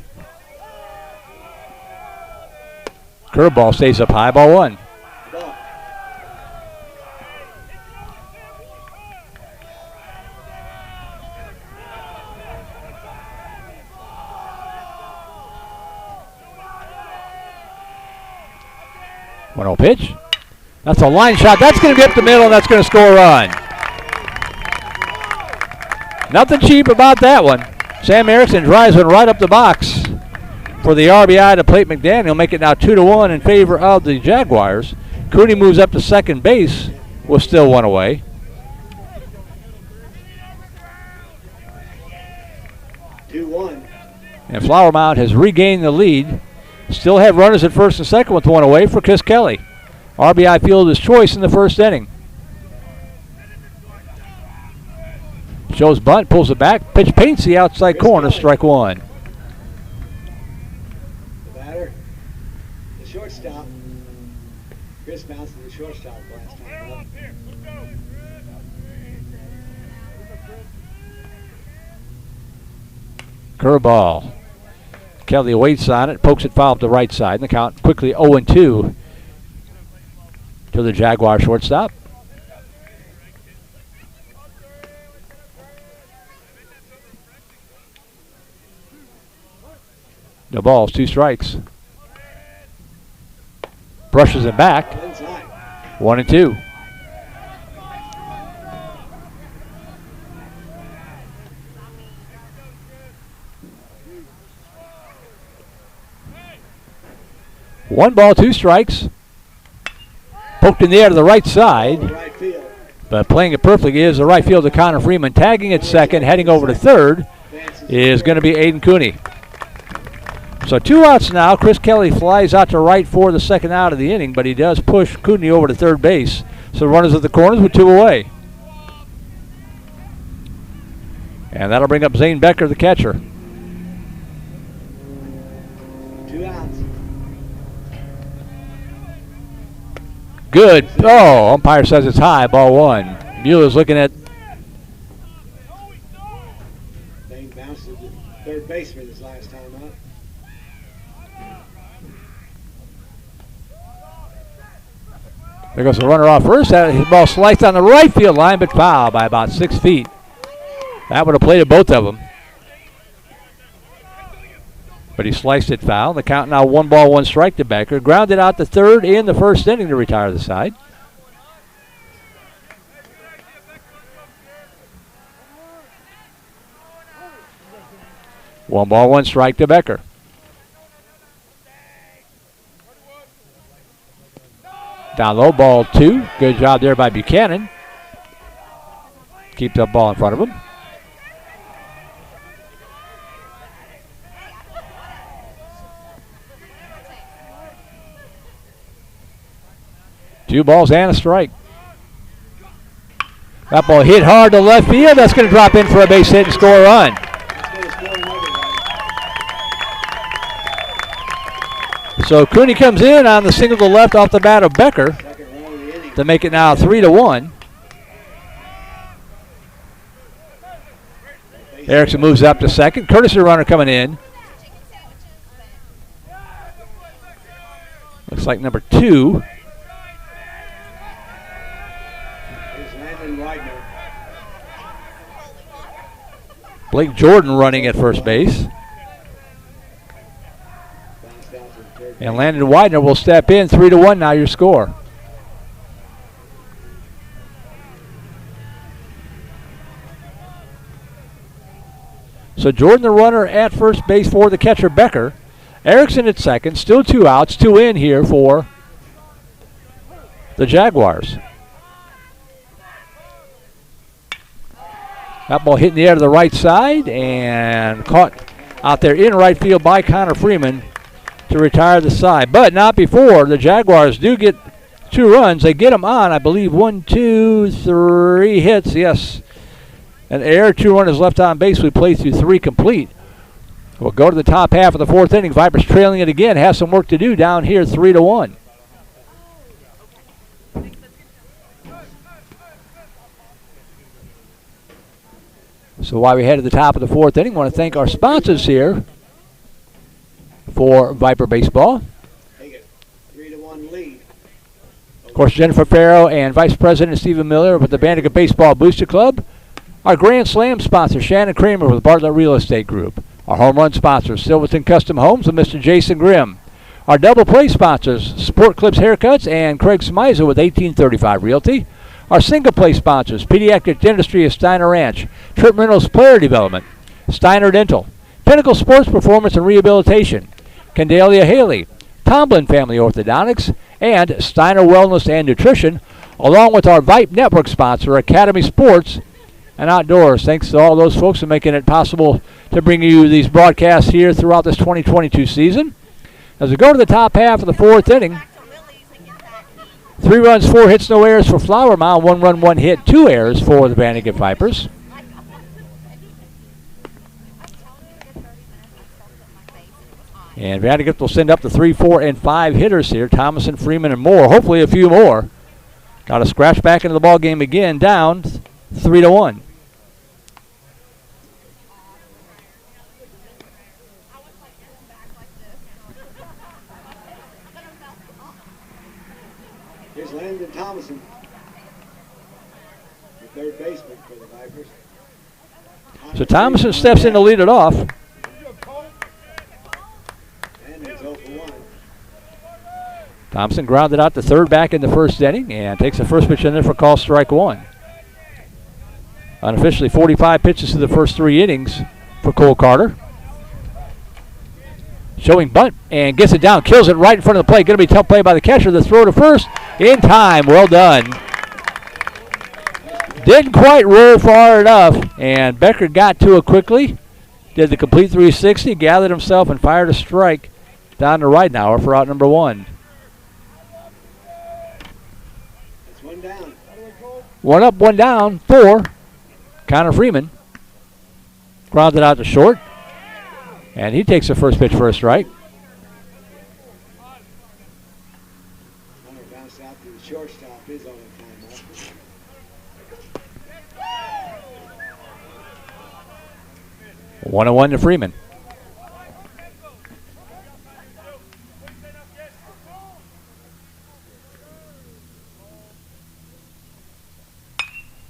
Curveball stays up high, ball one. Ball. One-oh pitch. That's a line shot. That's going to be up the middle, and that's going to score a run. Nothing cheap about that one. Sam Erickson drives one right up the box for the RBI to plate McDaniel, make it now 2-1 in favor of the Jaguars. Cooney moves up to second base with still one away. And Flower Mound has regained the lead. Still have runners at first and second with one away for Chris Kelly. RBI field his choice in the first inning. Shows bunt, pulls it back, pitch paints the outside corner, strike one. The batter, the shortstop. Chris bounced to the shortstop last time up. Curveball. Kelly waits on it, pokes it foul up the right side, and the count quickly 0-2 to the Jaguar shortstop. No balls, 2 strikes. Brushes it back. 1-2. One ball, 2 strikes. Poked in the air to the right side. Right field. But playing it perfectly is the right fielder Connor Freeman. Tagging at second, heading over to third is going to be Aiden Cooney. So 2 outs now. Chris Kelly flies out to right for the second out of the inning, but he does push Cooney over to third base. So runners at the corners with 2 away. And that'll bring up Zane Becker, the catcher. 2 outs. Good. Oh, umpire says it's high, ball 1. Mueller's looking at. Zane bounced to the third baseman his last time up. There goes the runner off first. His ball sliced on the right field line, but foul by about 6 feet. That would have plated both of them. But he sliced it foul. The count now 1 ball, 1 strike to Becker. Grounded out to third in the first inning to retire the side. One ball, 1 strike to Becker. Down low, ball 2. Good job there by Buchanan. Keep that ball in front of him. Two balls and a strike. That ball hit hard to left field. That's going to drop in for a base hit and score a run. So Cooney comes in on the single to left off the bat of Becker to make it now 3-1. Erickson moves up to second. Courtesy runner coming in. Looks like number 2. Blake Jordan running at first base. And Landon Widener will step in. 3-1 now your score. So Jordan the runner at first base for the catcher Becker. Erickson at second. Still 2 outs. 2 in here for the Jaguars. That ball hit in the air to the right side and caught out there in right field by Connor Freeman to retire the side. But not before the Jaguars do get 2 runs. They get them on, I believe, 1, 2, 3 hits. Yes. An error, 2 runners left on base. We play through 3 complete. We'll go to the top half of the 4th inning. Vipers trailing it again. Has some work to do down here, 3-1. So while we head to the top of the 4th inning, I want to thank our sponsors here for Viper Baseball. Take it. 3-1 lead. Of course, Jennifer Farrow and Vice President Stephen Miller with the Vandegrifts Baseball Booster Club. Our Grand Slam sponsor, Shannon Kramer with Bartlett Real Estate Group. Our home run sponsors, Silverton Custom Homes with Mr. Jason Grimm. Our double play sponsors, Sport Clips Haircuts and Craig Smizer with 1835 Realty. Our single play sponsors, Pediatric Dentistry of Steiner Ranch, Trip Reynolds Player Development, Steiner Dental, Pinnacle Sports Performance and Rehabilitation, Candalia Haley, Tomlin Family Orthodontics, and Steiner Wellness and Nutrition, along with our Vype Network sponsor, Academy Sports and Outdoors. Thanks to all those folks for making it possible to bring you these broadcasts here throughout this 2022 season. As we go to the top half of the 4th inning, 3 runs, 4 hits, no errors for Flower Mound. 1 run, 1 hit, 2 errors for the Vandegrifts Vipers. And Vandegrifts will send up the 3, 4, and 5 hitters here. Thomason, Freeman, and Moore. Hopefully a few more. Got to scratch back into the ball game again, down 3-1. Here's Landon Thomason, the third baseman for the Vipers. So Thomason steps in to lead it off. And he's 0 for 1. Thompson grounded out to third back in the 1st inning and takes the first pitch in there for call strike 1. Unofficially 45 pitches through the first 3 innings for Cole Carter. Showing bunt and gets it down, kills it right in front of the plate. Going to be a tough play by the catcher. The throw to first in time. Well done. Didn't quite roll far enough, and Becker got to it quickly. Did the complete 360, gathered himself, and fired a strike down to Ridenauer for out number 1. That's 1 down. 1 up, 1 down for Connor Freeman. Grounded out to short. And he takes the first pitch for a strike. Hunter bounced out to the shortstop. His only time off. 1-1 to Freeman.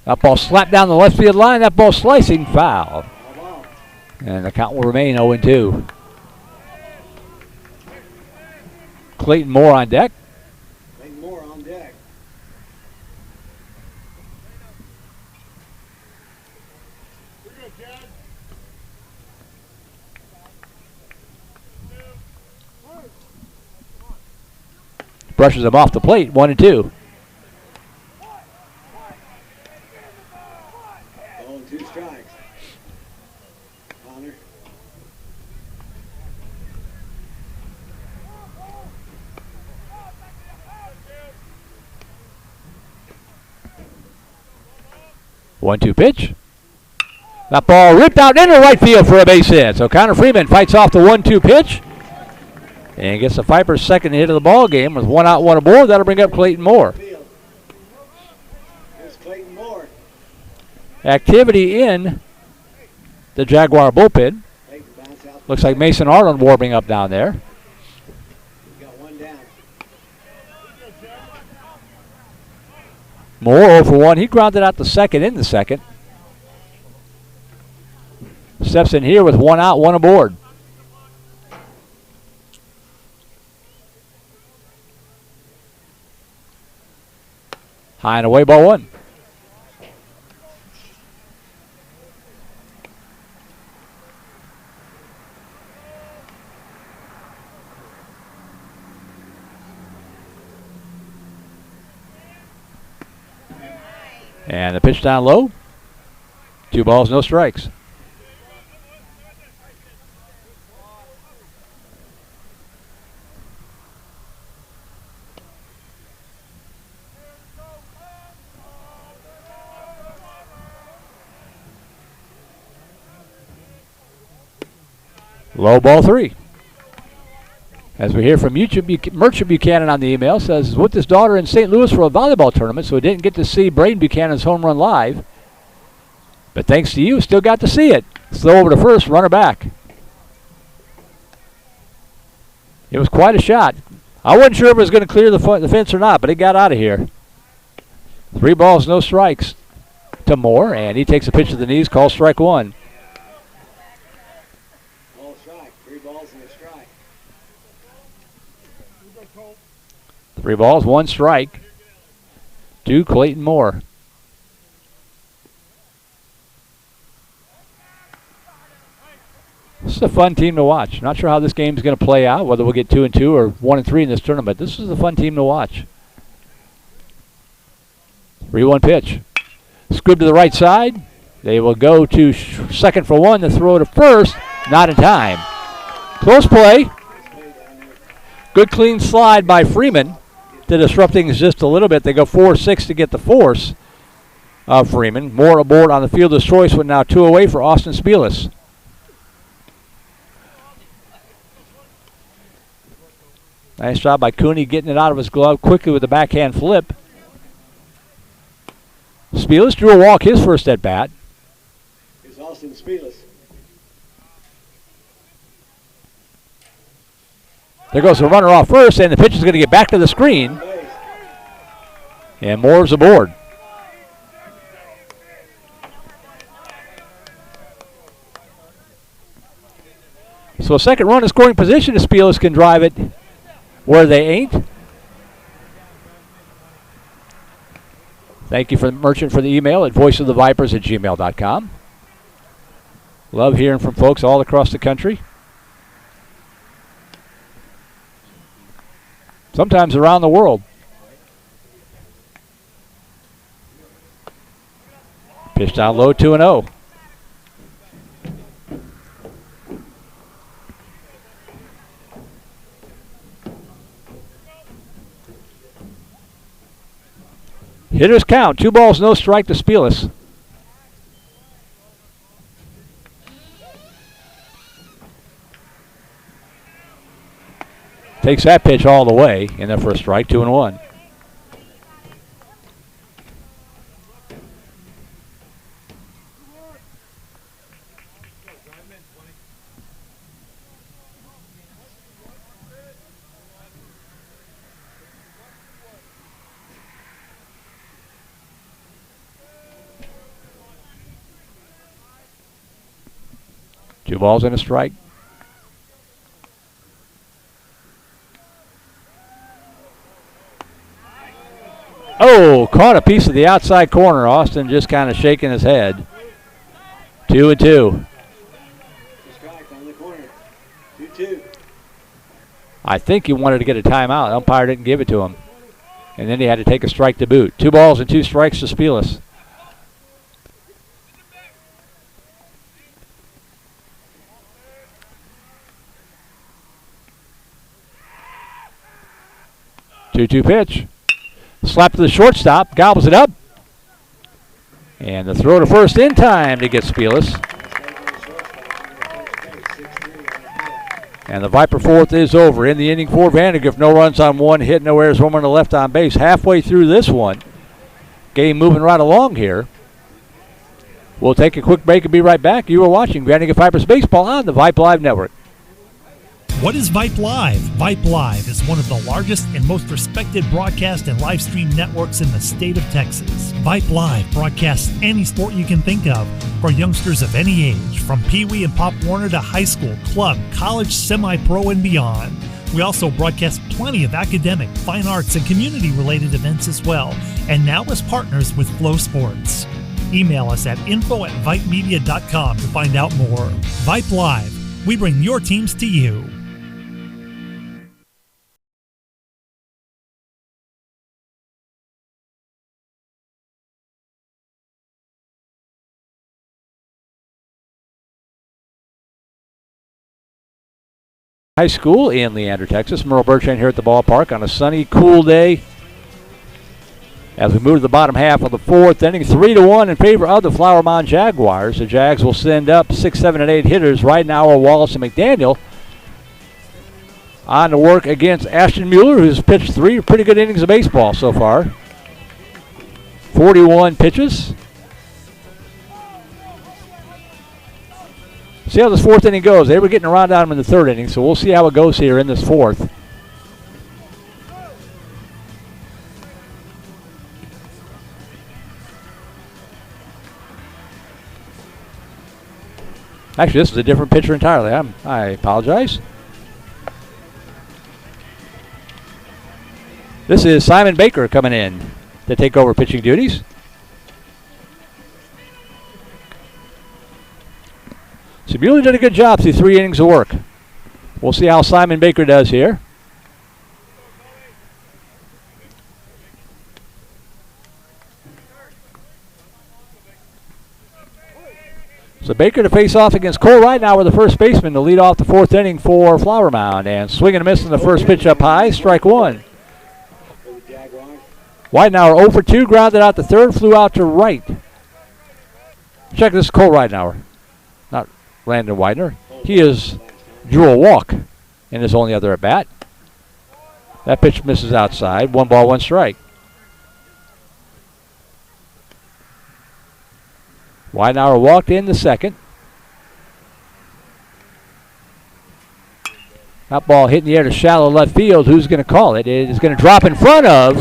That ball slapped down the left field line. That ball slicing, foul. And the count will remain 0-2. Clayton Moore on deck. Clayton Moore on deck. Brushes him off the plate, 1-2. 0-2 strikes. Connor. One-two pitch. That ball ripped out into right field for a base hit. So Connor Freeman fights off the 1-2 pitch and gets the Vipers' second hit of the ball game with 1 out, 1 aboard. That'll bring up Clayton Moore. Here's Clayton Moore. Activity in the Jaguar bullpen. Looks like Mason Arnold warming up down there. Got 1 down. Moore 0 for 1. He grounded out the second in the second. Steps in here with 1 out, 1 aboard. High and away, ball 1. And the pitch down low. 2 balls, no strikes. Low ball 3. As we hear from Merchant Buchanan on the email, says, with his daughter in St. Louis for a volleyball tournament, so he didn't get to see Braden Buchanan's home run live. But thanks to you, still got to see it. Slow over to first, runner back. It was quite a shot. I wasn't sure if it was going to clear the fence or not, but it got out of here. 3 balls, no strikes to Moore, and he takes a pitch to the knees, calls strike 1. 3 balls, 1 strike to Clayton Moore. This is a fun team to watch. Not sure how this game is going to play out, whether we'll get 2-2 or 1-3 in this tournament. This is a fun team to watch. 3-1 pitch. Scoop to the right side. They will go to second for 1. The throw to first. Not in time. Close play. Good clean slide by Freeman to disrupt things just a little bit. They go 4-6 to get the force of Freeman. Moore aboard on the fielder's choice with now 2 away for Austin Spielis. Nice job by Cooney getting it out of his glove quickly with the backhand flip. Spielis drew a walk his first at bat. It's Austin Spielis. There goes the runner off first, and the pitch is going to get back to the screen. And Moore's aboard. So a second run in scoring position if Spielis can drive it where they ain't. Thank you for Merchant for the email at voiceofthevipers@gmail.com. Love hearing from folks all across the country. Sometimes around the world. Pitch down low, 2-0. Hitters count. 2 balls, no strike to Spielis. Takes that pitch all the way in there for a strike, 2-1. Two balls and a strike. Oh, caught a piece of the outside corner. Austin just kind of shaking his head. 2-2. Strike on the corner. 2-2. I think he wanted to get a timeout. Umpire didn't give it to him. And then he had to take a strike to boot. 2 balls and 2 strikes to Spielis. Two-two pitch. Slap to the shortstop. Gobbles it up. And the throw to first in time to get Spielis. And the Viper fourth is over. In the inning for VANDEGRIFT. No runs on 1 hit, no errors, one runner left on base. Halfway through this one. Game moving right along here. We'll take a quick break and be right back. You are watching VANDEGRIFT Vipers Baseball on the Vype Live Network. What is Vype Live? Vype Live is one of the largest and most respected broadcast and live stream networks in the state of Texas. Vype Live broadcasts any sport you can think of for youngsters of any age, from Pee Wee and Pop Warner to high school, club, college, semi-pro, and beyond. We also broadcast plenty of academic, fine arts, and community-related events as well, and now as partners with Flow Sports. Email us at info@vypemedia.com to find out more. Vype Live. We bring your teams to you. High School in Leander, Texas. Merle Bertrand here at the ballpark on a sunny, cool day. As we move to the bottom half of the fourth inning, 3-1 in favor of the Flower Mound Jaguars. The Jags will send up 6, 7, and 8 hitters. Ridenauer, Wallace, and McDaniel on to work against Ashton Mueller, who's pitched 3 pretty good innings of baseball so far. 41 pitches. See how this fourth inning goes. They were getting around on him in the third inning, so we'll see how it goes here in this fourth. Actually, this is a different pitcher entirely. I apologize. This is Simon Baker coming in to take over pitching duties. So Mueller did a good job through 3 innings of work. We'll see how Simon Baker does here. So Baker to face off against Cole Ridenauer, the first baseman, to lead off the fourth inning for Flower Mound. And swing and a miss on the first pitch up high, strike 1. Ridenauer 0 for 2, grounded out to third, flew out to right. Check this, Cole Ridenauer, not Landon Widener. He drew a walk in his only other at bat. That pitch misses outside. 1 ball, 1 strike. Widenauer walked in the second. That ball hit in the air to shallow left field. Who's going to call it? It is going to drop in front of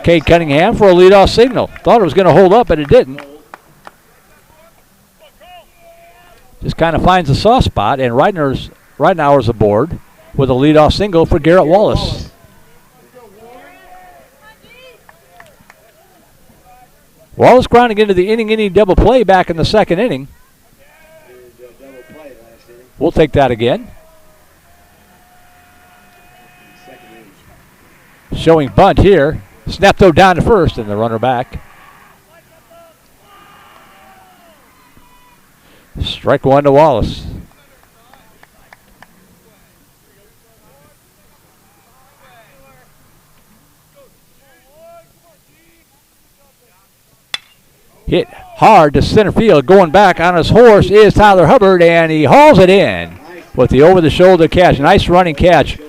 Cade Cunningham for a leadoff signal. Thought it was going to hold up, but it didn't. Just kind of finds a soft spot, and Ridenauer's aboard with a leadoff single for Garrett Wallace. Wallace grounding into the inning double play back in the second inning. We'll take that again. Showing bunt here. Snap throw down to first and the runner back. Strike 1 to Wallace. Hit hard to center field. Going back on his horse is Tyler Hubbard, and he hauls it in with the over-the-shoulder catch. Nice running catch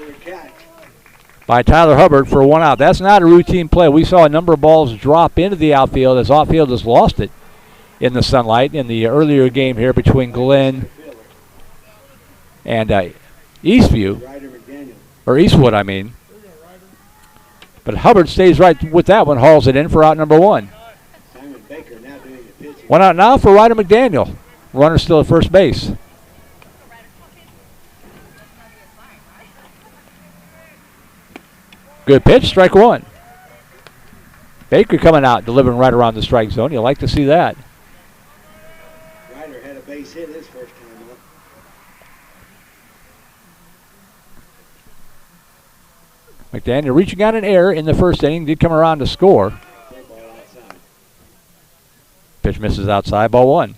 by Tyler Hubbard for 1 out. That's not a routine play. We saw a number of balls drop into the outfield as outfielders lost it in the sunlight in the earlier game here between Glenn and Eastwood, I mean. But Hubbard stays right with that one, hauls it in for out number 1. 1 out now for Ryder McDaniel. Runner still at first base. Good pitch, strike 1. Baker coming out, delivering right around the strike zone. You like to see that. Ryder had a base hit his first time up. McDaniel reaching out an error in the first inning, did come around to score. Pitch misses outside, ball 1.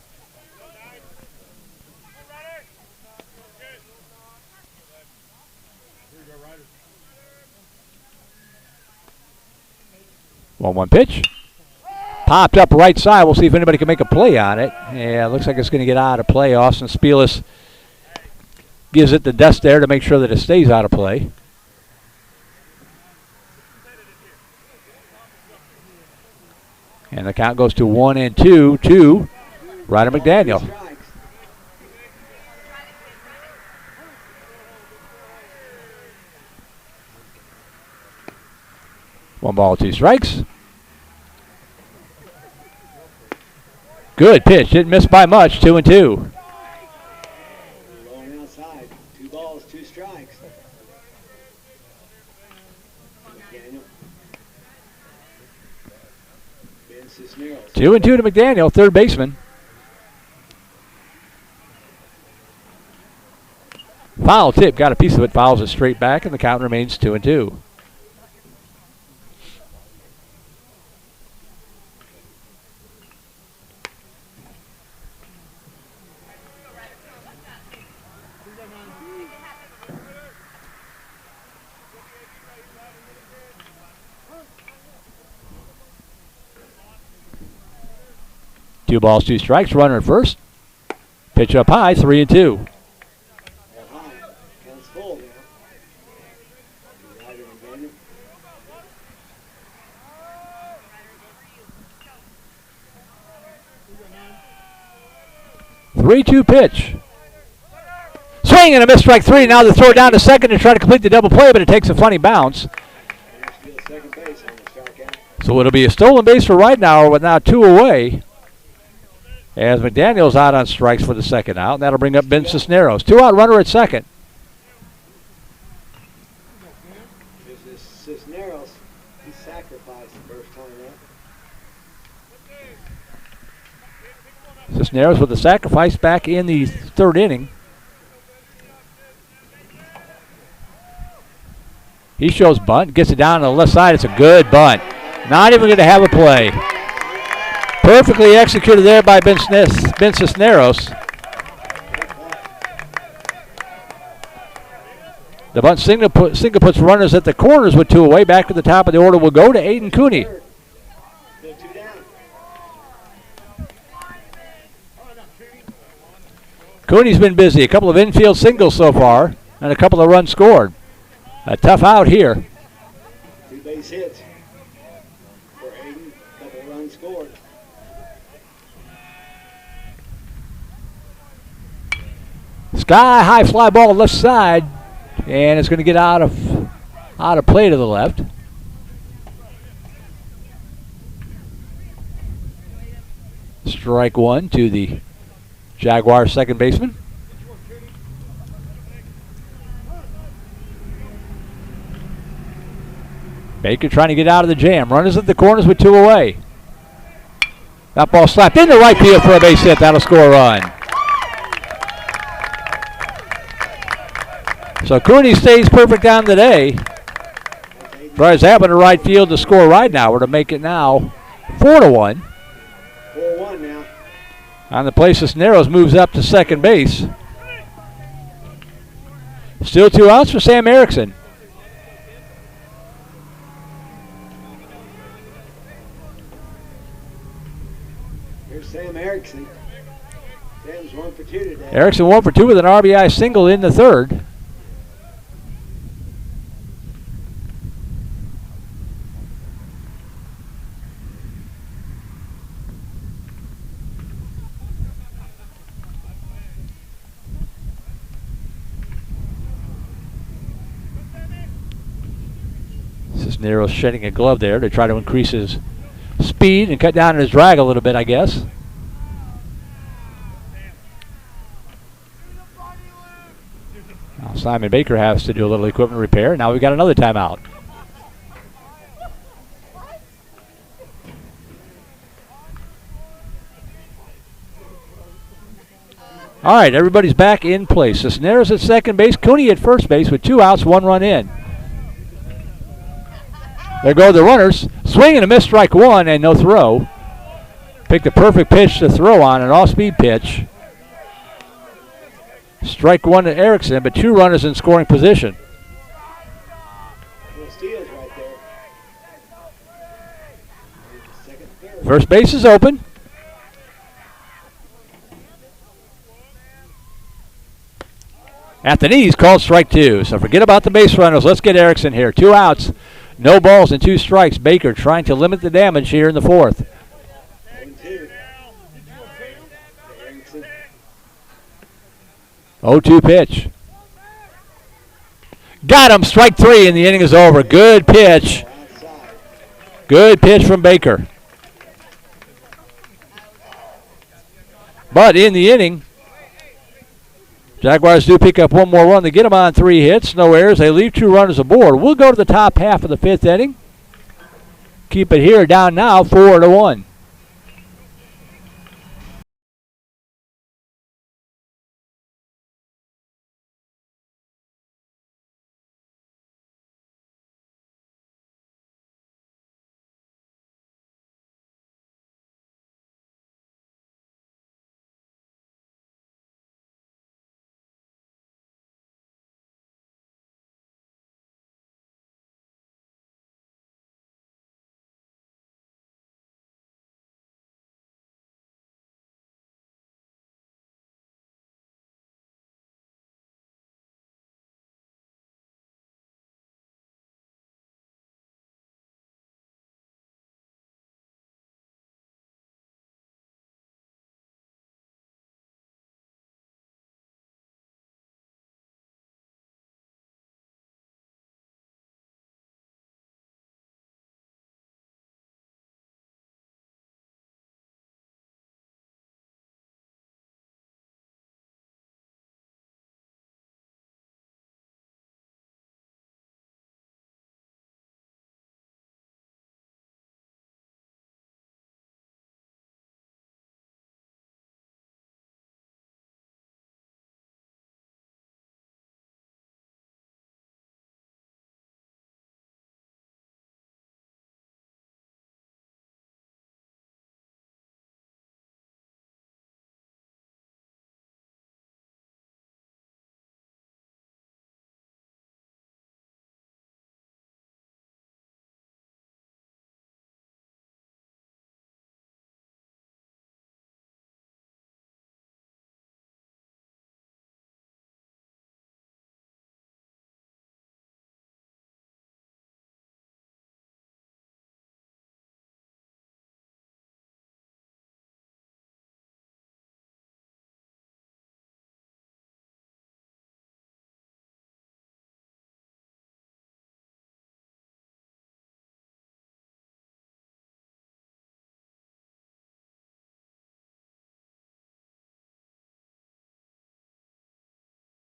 One pitch. Popped up right side. We'll see if anybody can make a play on it. Yeah, it looks like it's going to get out of play. Austin Spielis gives it the dust there to make sure that it stays out of play. And the count goes to 1-2 to Ryder McDaniel. One ball, 2 strikes. Good pitch. Didn't miss by much. 2-2. Going outside. 2 balls, 2 strikes. McDaniel. 2-2 to McDaniel, third baseman. Foul tip, got a piece of it, fouls it straight back, and the count remains 2-2. 2 balls, 2 strikes. Runner at first. Pitch up high, 3-2. High. Counts full now. Rider and Bennett. 3-2 pitch. Swing and a miss, strike 3. Now they throw it down to second to try to complete the double play, but it takes a funny bounce. Steal second base on the strikeout. So it'll be a stolen base for Ridenauer with now 2 away. As McDaniel's out on strikes for the second out. And that'll bring up Ben Cisneros. 2-out runner at second. There's this Cisneros. He sacrificed the first time out. Cisneros with the sacrifice back in the 3rd inning. He shows bunt, gets it down to the left side. It's a good bunt. Not even going to have a play. Perfectly executed there by Ben Cisneros. The bunt single puts runners at the corners with 2 away. Back to the top of the order will go to Aiden Cooney. Still 2 down. Cooney's been busy. A couple of infield singles so far and a couple of runs scored. A tough out here. 2 base hits for Aiden. Couple of runs scored. Sky high fly ball left side, and it's going to get out of play to the left. Strike 1 to the Jaguars second baseman. Baker trying to get out of the jam. Runners at the corners with 2 away. That ball slapped into right field for a base hit. That'll score a run. So Cooney stays perfect down today. Drives Abbott to right field to score Ridenauer to make it now 4-1. 4-1 now. On the play, Cisneros moves up to second base. Still 2 outs for Sam Erickson. Here's Sam Erickson. Sam's 1 for 2 today. Erickson 1 for 2 with an RBI single in the 3rd. Cisneros shedding a glove there to try to increase his speed and cut down his drag a little bit, I guess. Now Simon Baker has to do a little equipment repair. Now we've got another timeout. All right, everybody's back in place. Cisneros at second base, Cooney at first base with 2 outs, 1 run in. There go the runners. Swing and a miss, strike 1, and no throw. Picked the perfect pitch to throw on, an off-speed pitch. Strike 1 to Erickson, but 2 runners in scoring position. Little steals right there. Second, third. First base is open. At the knees, called strike 2. So forget about the base runners. Let's get Erickson here. 2 outs. No balls and 2 strikes. Baker trying to limit the damage here in the 4th. 1-2. Erickson. 0-2 pitch. Got him. Strike 3 and the inning is over. Good pitch. Outside. Good pitch from Baker. But in the inning, Jaguars do pick up 1 more run. They get them on 3 hits, no errors. They leave 2 runners aboard. We'll go to the top half of the 5th inning. Keep it here down now 4-1.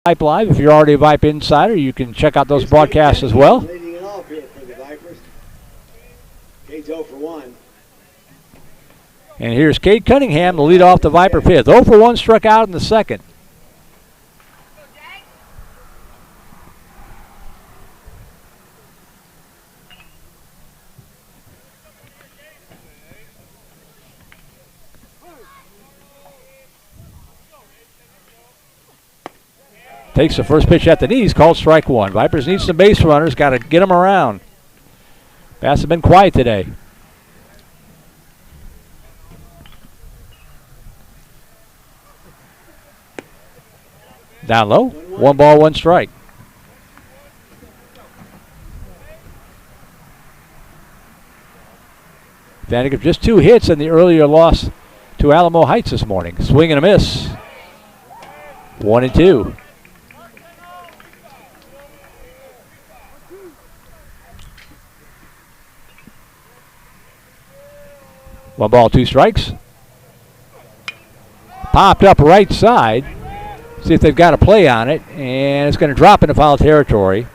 Vype Live. If you're already a Vype Insider, you can check out those broadcasts as well. Leading it off here for the Vipers. Cade's 0 for 1. And here's Cade Cunningham to lead off the Viper fifth. 0 for 1, struck out in the second. Takes the first pitch at the knees, called strike one. Vipers need some base runners, got to get them around. Bats have been quiet today. Down low, 1 ball, 1 strike. Vandegrift just 2 hits in the earlier loss to Alamo Heights this morning. Swing and a miss. 1 and 2. One ball, 2 strikes. Popped up right side. See if they've got a play on it, and it's going to drop into foul territory.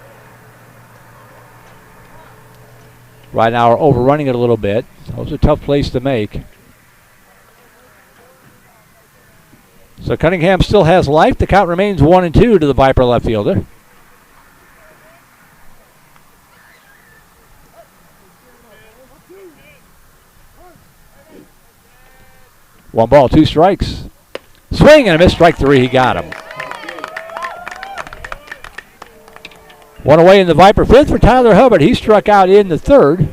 Right now we're overrunning it a little bit. That was a tough place to make. So Cunningham still has life. The count remains 1 and 2 to the Viper left fielder. One ball, 2 strikes. Swing and a miss, strike 3. He got him. 1 away in the Viper fifth for Tyler Hubbard. He struck out in the third.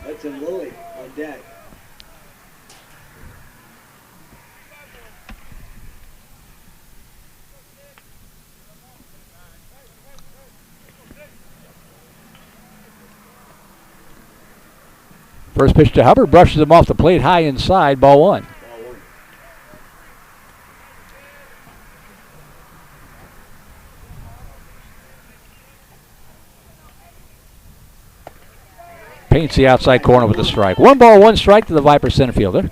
Hudson Lilly on deck. First pitch to Hubbard, brushes him off the plate high inside, ball 1. 1. Paints the outside corner with a strike. 1 ball, 1 strike to the Viper center fielder.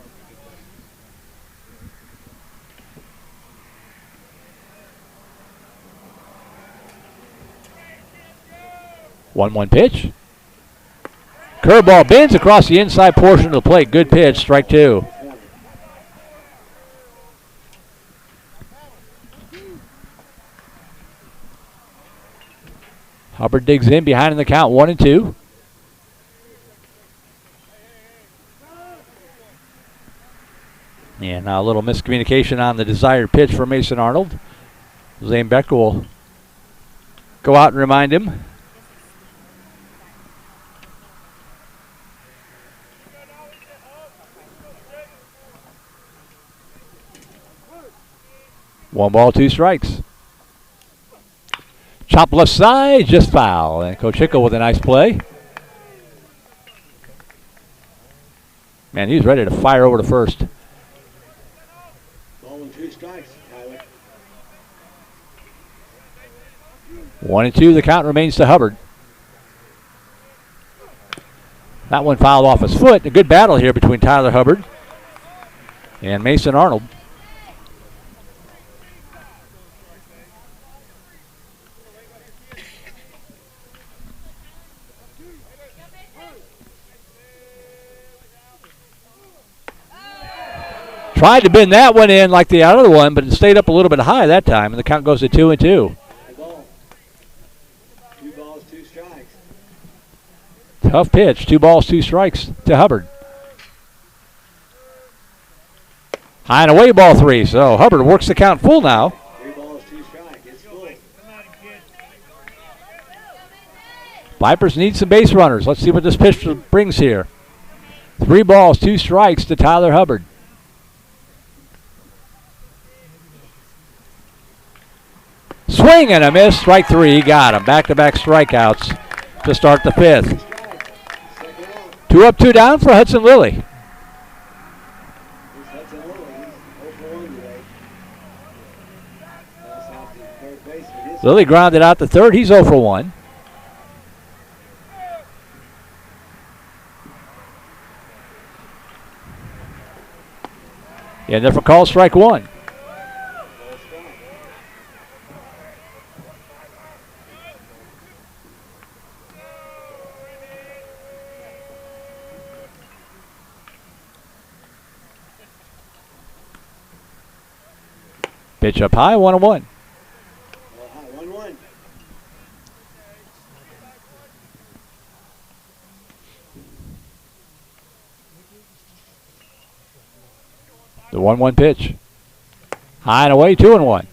One pitch. Curveball bends across the inside portion of the plate. Good pitch, strike 2. Hubbard digs in behind in the count, 1 and 2. And now a little miscommunication on the desired pitch for Mason Arnold. Zane Becker will go out and remind him. One ball, 2 strikes. Chop left side, just foul. And Kochiko with a nice play. Man, he's ready to fire over to first. Ball and 2 strikes, Tyler. 1 and 2, the count remains to Hubbard. That one fouled off his foot. A good battle here between Tyler Hubbard and Mason Arnold. Tried to bend that one in like the other one, but it stayed up a little bit high that time, and the count goes to 2 and 2. 2 balls, 2 strikes. Tough pitch. 2 balls, 2 strikes to Hubbard. High and away, ball 3. So Hubbard works the count full now. 3 balls, 2 strikes. It's full. Vipers need some base runners. Let's see what this pitch brings here. 3 balls, 2 strikes to Tyler Hubbard. Swing and a miss, strike 3. He got him. Back-to-back strikeouts to start the 5th. 2 up, 2 down for Hudson Lilly. Lilly grounded out the third. He's 0 for 1. Yeah, different call, strike 1. Pitch up high, 1-1. Ball high, 1-1. The 1-1 pitch. High and away, 2-1.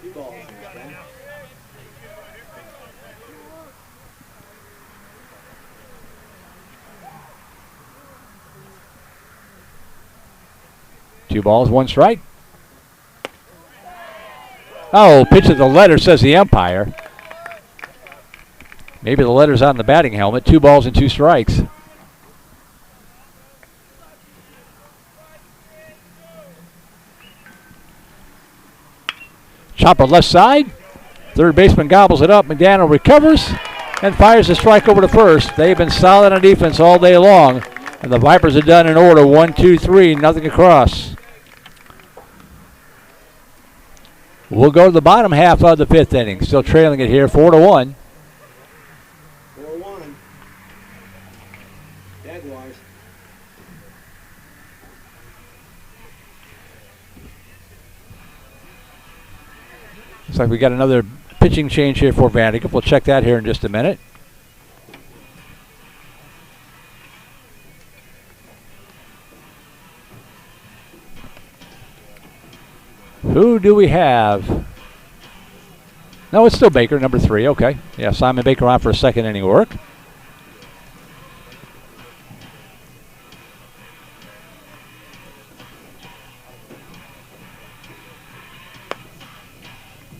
2 balls in this game. Two balls, 1 strike. Oh, pitch at the letter, says the umpire. Maybe the letter's on the batting helmet. 2 balls and 2 strikes. Chopper left side. Third baseman gobbles it up. McDaniel recovers and fires a strike over to first. They've been solid on defense all day long. And the Vipers are done in order. 1, 2, 3, nothing across. We'll go to the bottom half of the 5th inning. Still trailing it here, 4-1. 4-1. Jaguars. Looks like we got another pitching change here for VandeGrift. We'll check that here in just a minute. Who do we have? No, it's still Baker, number 3. Okay. Yeah, Simon Baker on for a second inning work.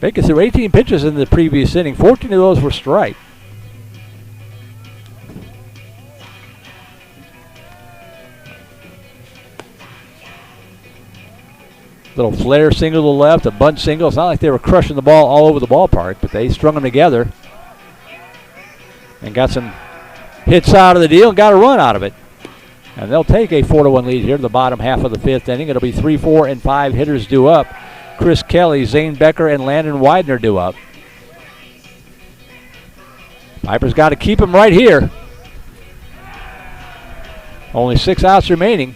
Baker threw 18 pitches in the previous inning. 14 of those were strike. Little flare single to the left, a bunt single. It's not like they were crushing the ball all over the ballpark, but they strung them together and got some hits out of the deal and got a run out of it. And they'll take a 4-1 lead here in the bottom half of the 5th inning. It'll be 3, 4, and 5 hitters due up. Chris Kelly, Zane Becker, and Landon Widener due up. Vipers got to keep him right here. Only 6 outs remaining.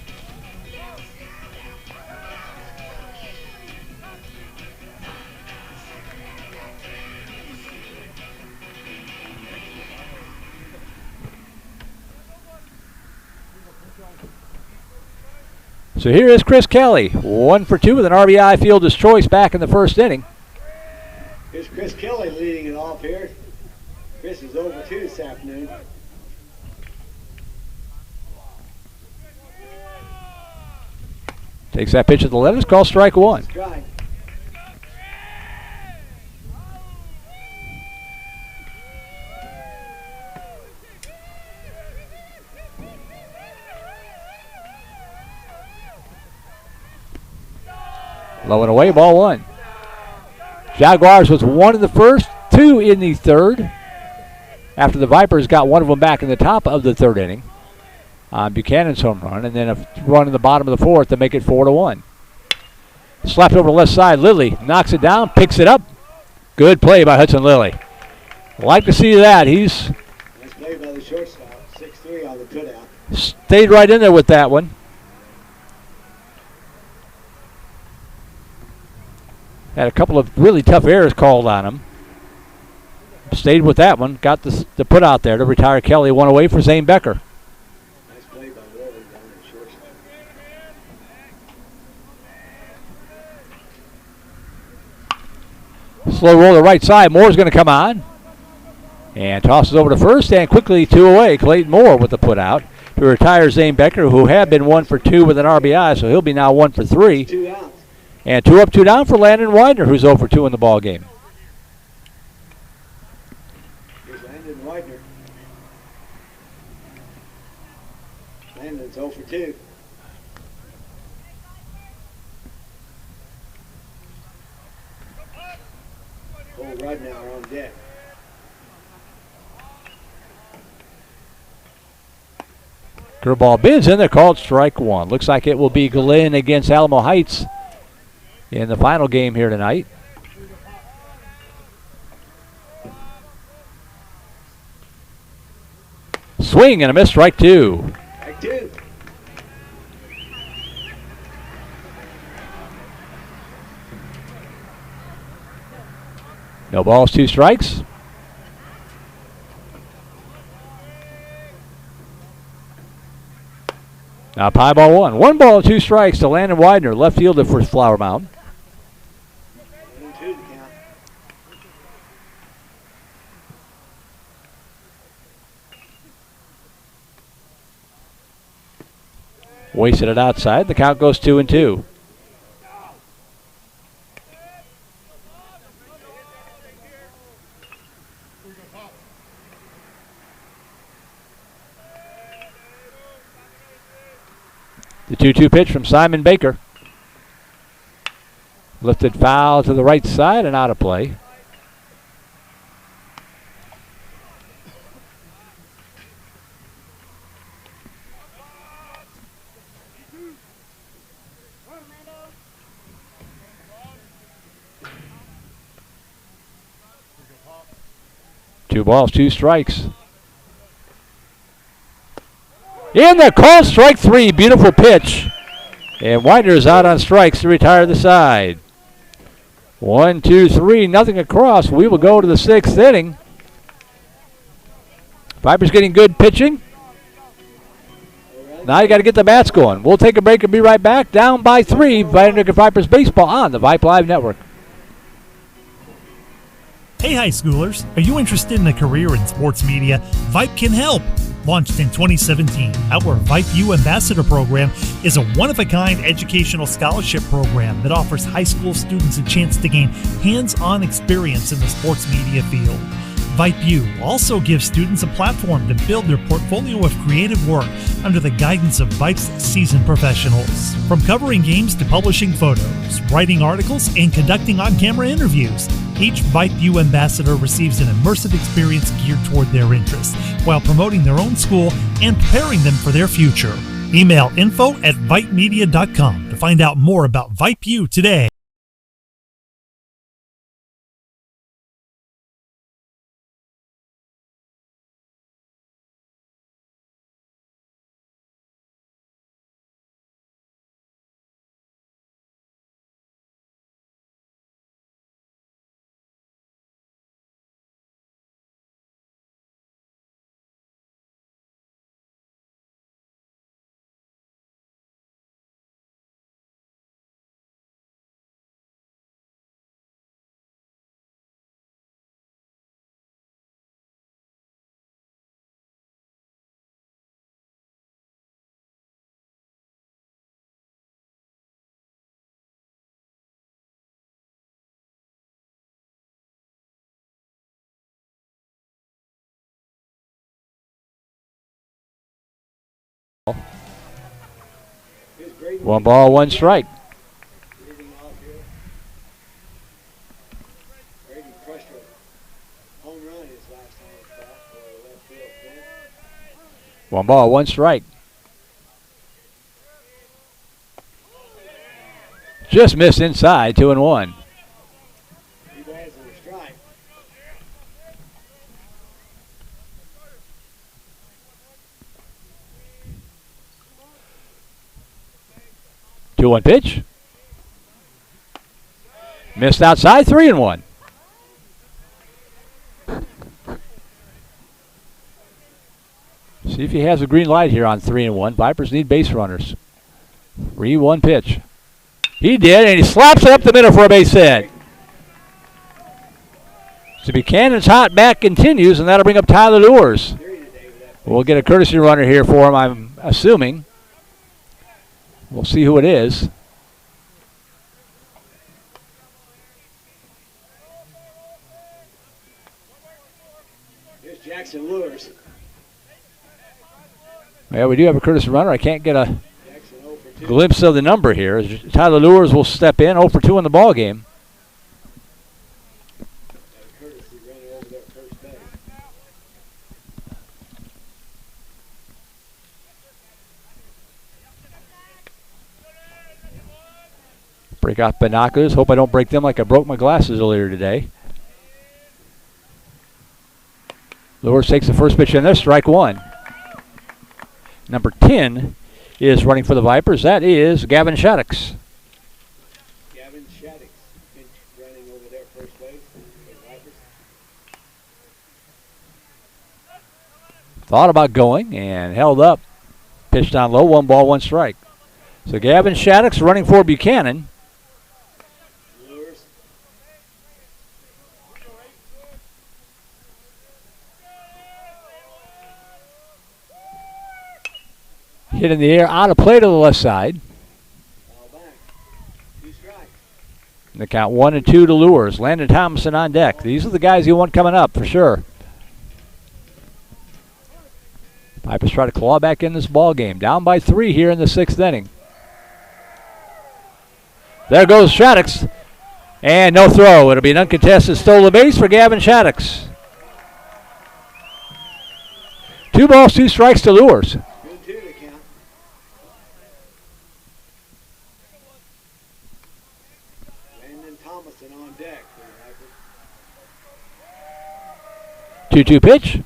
So here is Chris Kelly, 1 for 2 with an RBI fielder's choice back in the 1st inning. Here's Chris Kelly leading it off here. Chris is over 2 this afternoon. Takes that pitch at the letters, called strike 1. Strike. Low and away, ball 1. Jaguars was 1 in the 1st, 2 in the 3rd. After the Vipers got one of them back in the top of the 3rd inning on Buchanan's home run, and then a run in the bottom of the 4th to make it 4-1. Slapped over the left side. Lilly knocks it down, picks it up. Good play by Hudson Lilly. Like to see that. He's Nice play by the shortstop. 6-3 on the cutout. stayed right in there with that one. Had a couple of really tough errors called on him. Stayed with that one. Got the put out there to retire Kelly. 1 away for Zane Becker. Nice play by Lilly down the shortstop. Slow roll to right side. Moore's going to come on. And tosses over to first and quickly 2 away. Clayton Moore with the put out to retire Zane Becker, who had been 1 for 2 with an RBI, so he'll be now 1 for 3. 2 outs. And 2 up, 2 down for Landon Widener, who's 0 for 2 in the ball game. Here's Landon Widener. Landon's 0 for 2. Cole Rudnow on deck. Curveball bids in there, called strike 1. Looks like it will be Glenn against Alamo Heights in the final game here tonight. Swing and a miss, strike 2. Strike 2. No balls, 2 strikes. Now high ball 1. 1 ball, 2 strikes to Landon Widener, left fielder for Flower Mound. 1-2 the count. Wasted it outside. The count goes 2-2. The 2-2 pitch from Simon Baker. Lifted foul to the right side and out of play. Two balls, 2 strikes. In the call, strike 3. Beautiful pitch. And Widener's out on strikes to retire the side. 1, 2, 3, nothing across. We will go to the 6th inning. Vipers getting good pitching. Now you got to get the bats going. We'll take a break and be right back. Down by 3. Vandergrift Vipers baseball on the Vype Live Network. Hey high schoolers, are you interested in a career in sports media? Vype can help. Launched in 2017, our Vype U Ambassador Program is a one-of-a-kind educational scholarship program that offers high school students a chance to gain hands-on experience in the sports media field. Vype U also gives students a platform to build their portfolio of creative work under the guidance of Vype's seasoned professionals. From covering games to publishing photos, writing articles, and conducting on-camera interviews, each Vype U ambassador receives an immersive experience geared toward their interests while promoting their own school and preparing them for their future. Email info@vypemedia.com to find out more about Vype U today. One ball, 1 strike. One ball, 1 strike. Just missed inside, 2-1. 2 balls and a strike. Two-one pitch. Missed outside, 3-1. See if he has a green light here on 3-1. Vipers need base runners. 3-1 pitch. He did, and he slaps it up the middle for a base hit. So Buchanan's hot bat continues, and that'll bring up Tyler Lures. We'll get a courtesy runner here for him, I'm assuming. We'll see who it is. Here's Jackson Lures. Yeah, we do have a courtesy runner. I can't get a glimpse of the number here. Tyler Lures will step in, 0 for 2 in the ball game. Break out binoculars. Hope I don't break them like I broke my glasses earlier today. Lures takes the first pitch in there, strike 1. Number 10 is running for the Vipers. That is Gavin Shaddix. Gavin Shaddix running over there first base. The thought about going and held up. Pitched down low, 1 ball, 1 strike. So Gavin Shaddix running for Buchanan. Lures. Hit in the air, out of play to the left side. Ball back. 2 strikes. And the count 1-2 to Lures. Landon Thomason on deck. These are the guys you want coming up for sure. Vipers try to claw back in this ball game. Down by 3 here in the 6th inning. There goes Shaddix. And no throw. It'll be an uncontested stolen base for Gavin Shaddix. 2 balls, 2 strikes to Lures. 2-2 to count. Landon Thomason on deck for the Vipers. 2-2 pitch.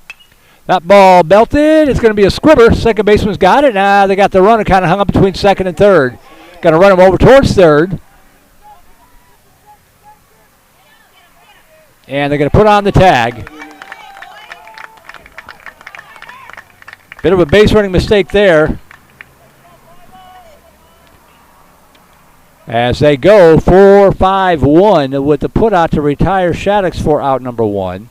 That ball belted. It's going to be a squibber. Second baseman's got it. They got the runner kind of hung up between second and third. Going to run him over towards third. And they're going to put on the tag. Bit of a base running mistake there. As they go 4-5-1 with the put out to retire Shaddix for out number 1.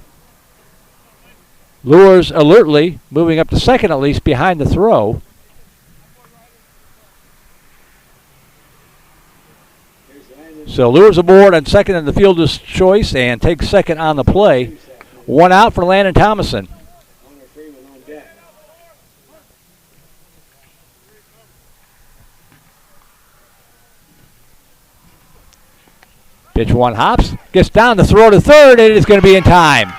Lures alertly, moving up to second at least behind the throw. So Lures aboard on second in the fielder's choice and takes second on the play. 1 out for Landon Thomason. Connor Freeman on deck. Pitch 1 hops, gets down to throw to third, and it's going to be in time.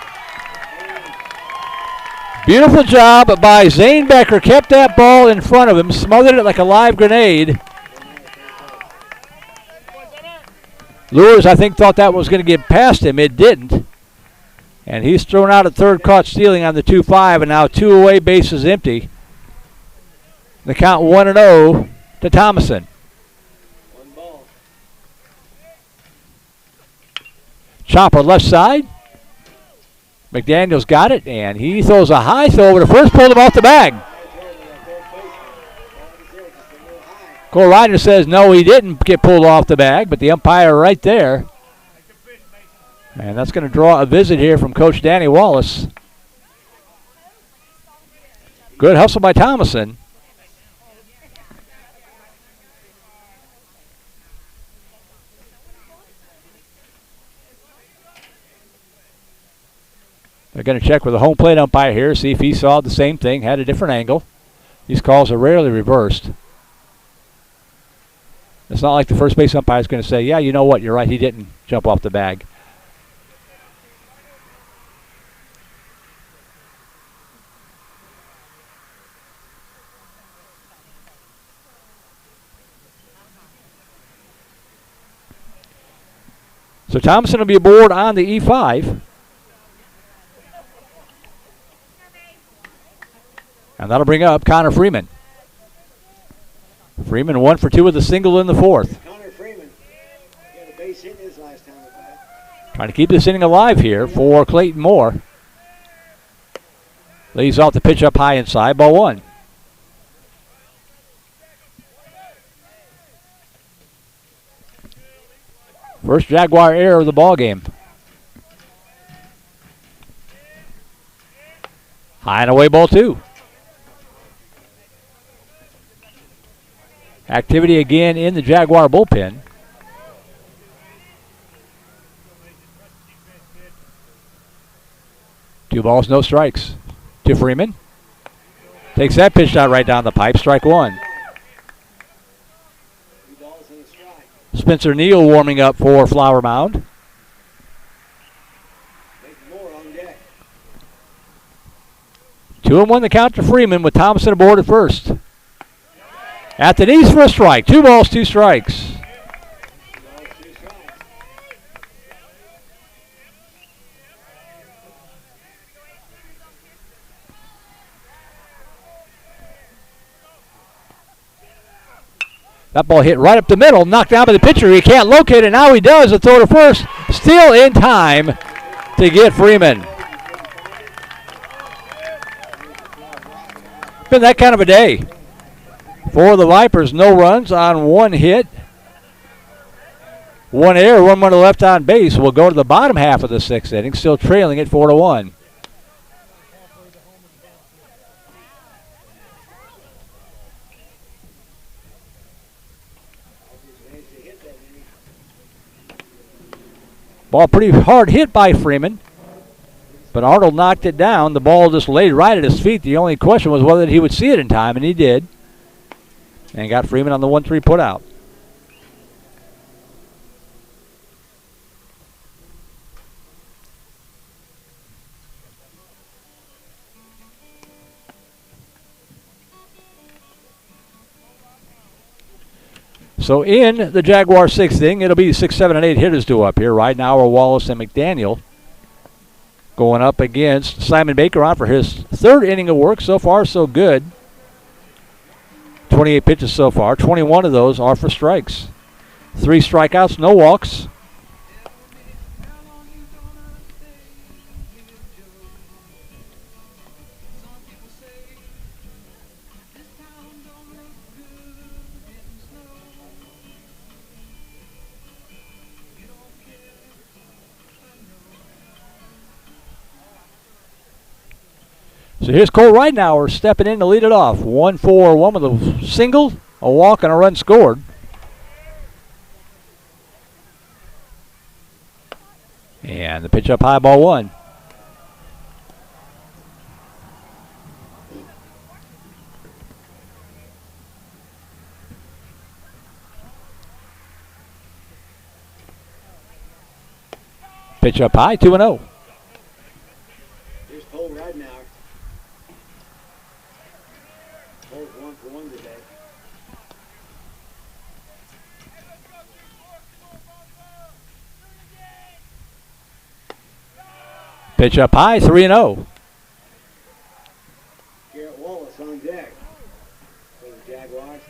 Beautiful job by Zane Becker. Kept that ball in front of him, smothered it like a live grenade. Lures, I think, thought that was going to get past him. It didn't. And he's thrown out at third, caught stealing on the 2-5, and now 2 away, bases empty. The count 1-0 to Thomason. 1 ball. Chopper left side. McDaniel's got it, and he throws a high throw over to first, pulled him off the bag. Cole Ryder says no, he didn't get pulled off the bag, but the umpire right there. And that's going to draw a visit here from Coach Danny Wallace. Good hustle by Thomason. They're going to check with the home plate umpire here, see if he saw the same thing, had a different angle. These calls are rarely reversed. It's not like the first base umpire is going to say, yeah, you know what, you're right, he didn't jump off the bag. So Thomason will be aboard on the E5. And that'll bring up Connor Freeman. Freeman 1 for 2 with a single in the 4th. Connor Freeman got a base hit his last time at bat. Trying to keep this inning alive here for Clayton Moore. Leads off the pitch up high inside, ball 1. First Jaguar error of the ball game. High and away, ball 2. Activity again in the Jaguar bullpen. Two balls, no strikes. To Freeman. Takes that pitch out right down the pipe. Strike 1. 2 balls and a strike. Spencer Neal warming up for Flower Mound. More on deck. 2-1 the count to Freeman with Thompson aboard at first. At the knees for a strike. 2 balls, 2 strikes. 2 balls, 2 strikes. That ball hit right up the middle, knocked down by the pitcher. He can't locate it. Now he does. A throw to first. Still in time to get Freeman. been that kind of a day for the Vipers. No runs on 1 hit. 1 error, 1 runner left on base. We'll go to the bottom half of the 6th inning, still trailing at 4-1. Ball pretty hard hit by Freeman, but Arnold knocked it down. The ball just laid right at his feet. The only question was whether he would see it in time, and he did. And got Freeman on the 1-3 put out. So in the Jaguar 6th inning, it'll be 6, 7, and 8 hitters due up here. Right now are Wallace and McDaniel going up against Simon Baker on for his 3rd inning of work. So far, so good. 28 pitches so far. 21 of those are for strikes. 3 strikeouts, no walks. So here's Cole Ridenauer stepping in to lead it off. 1-4-1 with a single, a walk, and a run scored. And the pitch up high, ball 1. Pitch up high, 2-0. Here's Cole Ridenauer. Cole's 1 for 1 today. Pitch up high, 3-0. Garrett Wallace on deck for the Jaguars.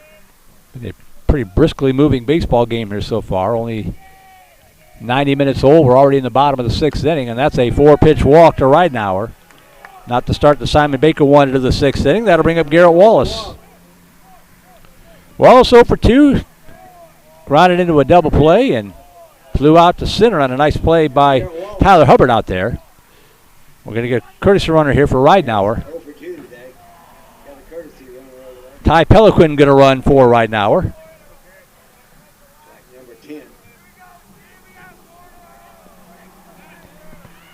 A pretty briskly moving baseball game here so far. Only 90 minutes old. We're already in the bottom of the 6th inning, and that's a 4-pitch walk to Ridenauer. Not to start the Simon Baker one into the 6th inning. That'll bring up Garrett Wallace. Wallace 0 for 2. Grounded into a double play and flew out to center on a nice play by Tyler Hubbard out there. We're going to get a courtesy runner here for Ridenauer. 0 for 2 today. Got a courtesy runner over there. Ty Peliquin going to run for Ridenauer. Like number 10.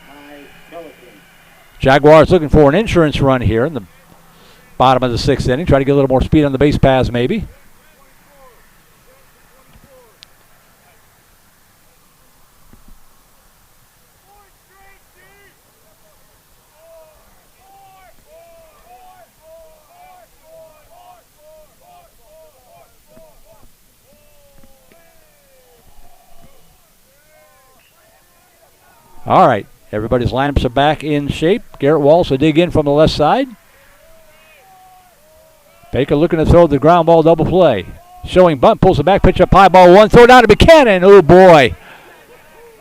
Ty Pelican. Jaguars looking for an insurance run here in the bottom of the 6th inning. Try to get a little more speed on the base paths maybe. All right, everybody's lineups are back in shape. Garrett Wallace will dig in from the left side. Baker looking to throw the ground ball double play. Showing bunt, pulls it back, pitch up high, ball 1, throw down to Buchanan. Oh boy,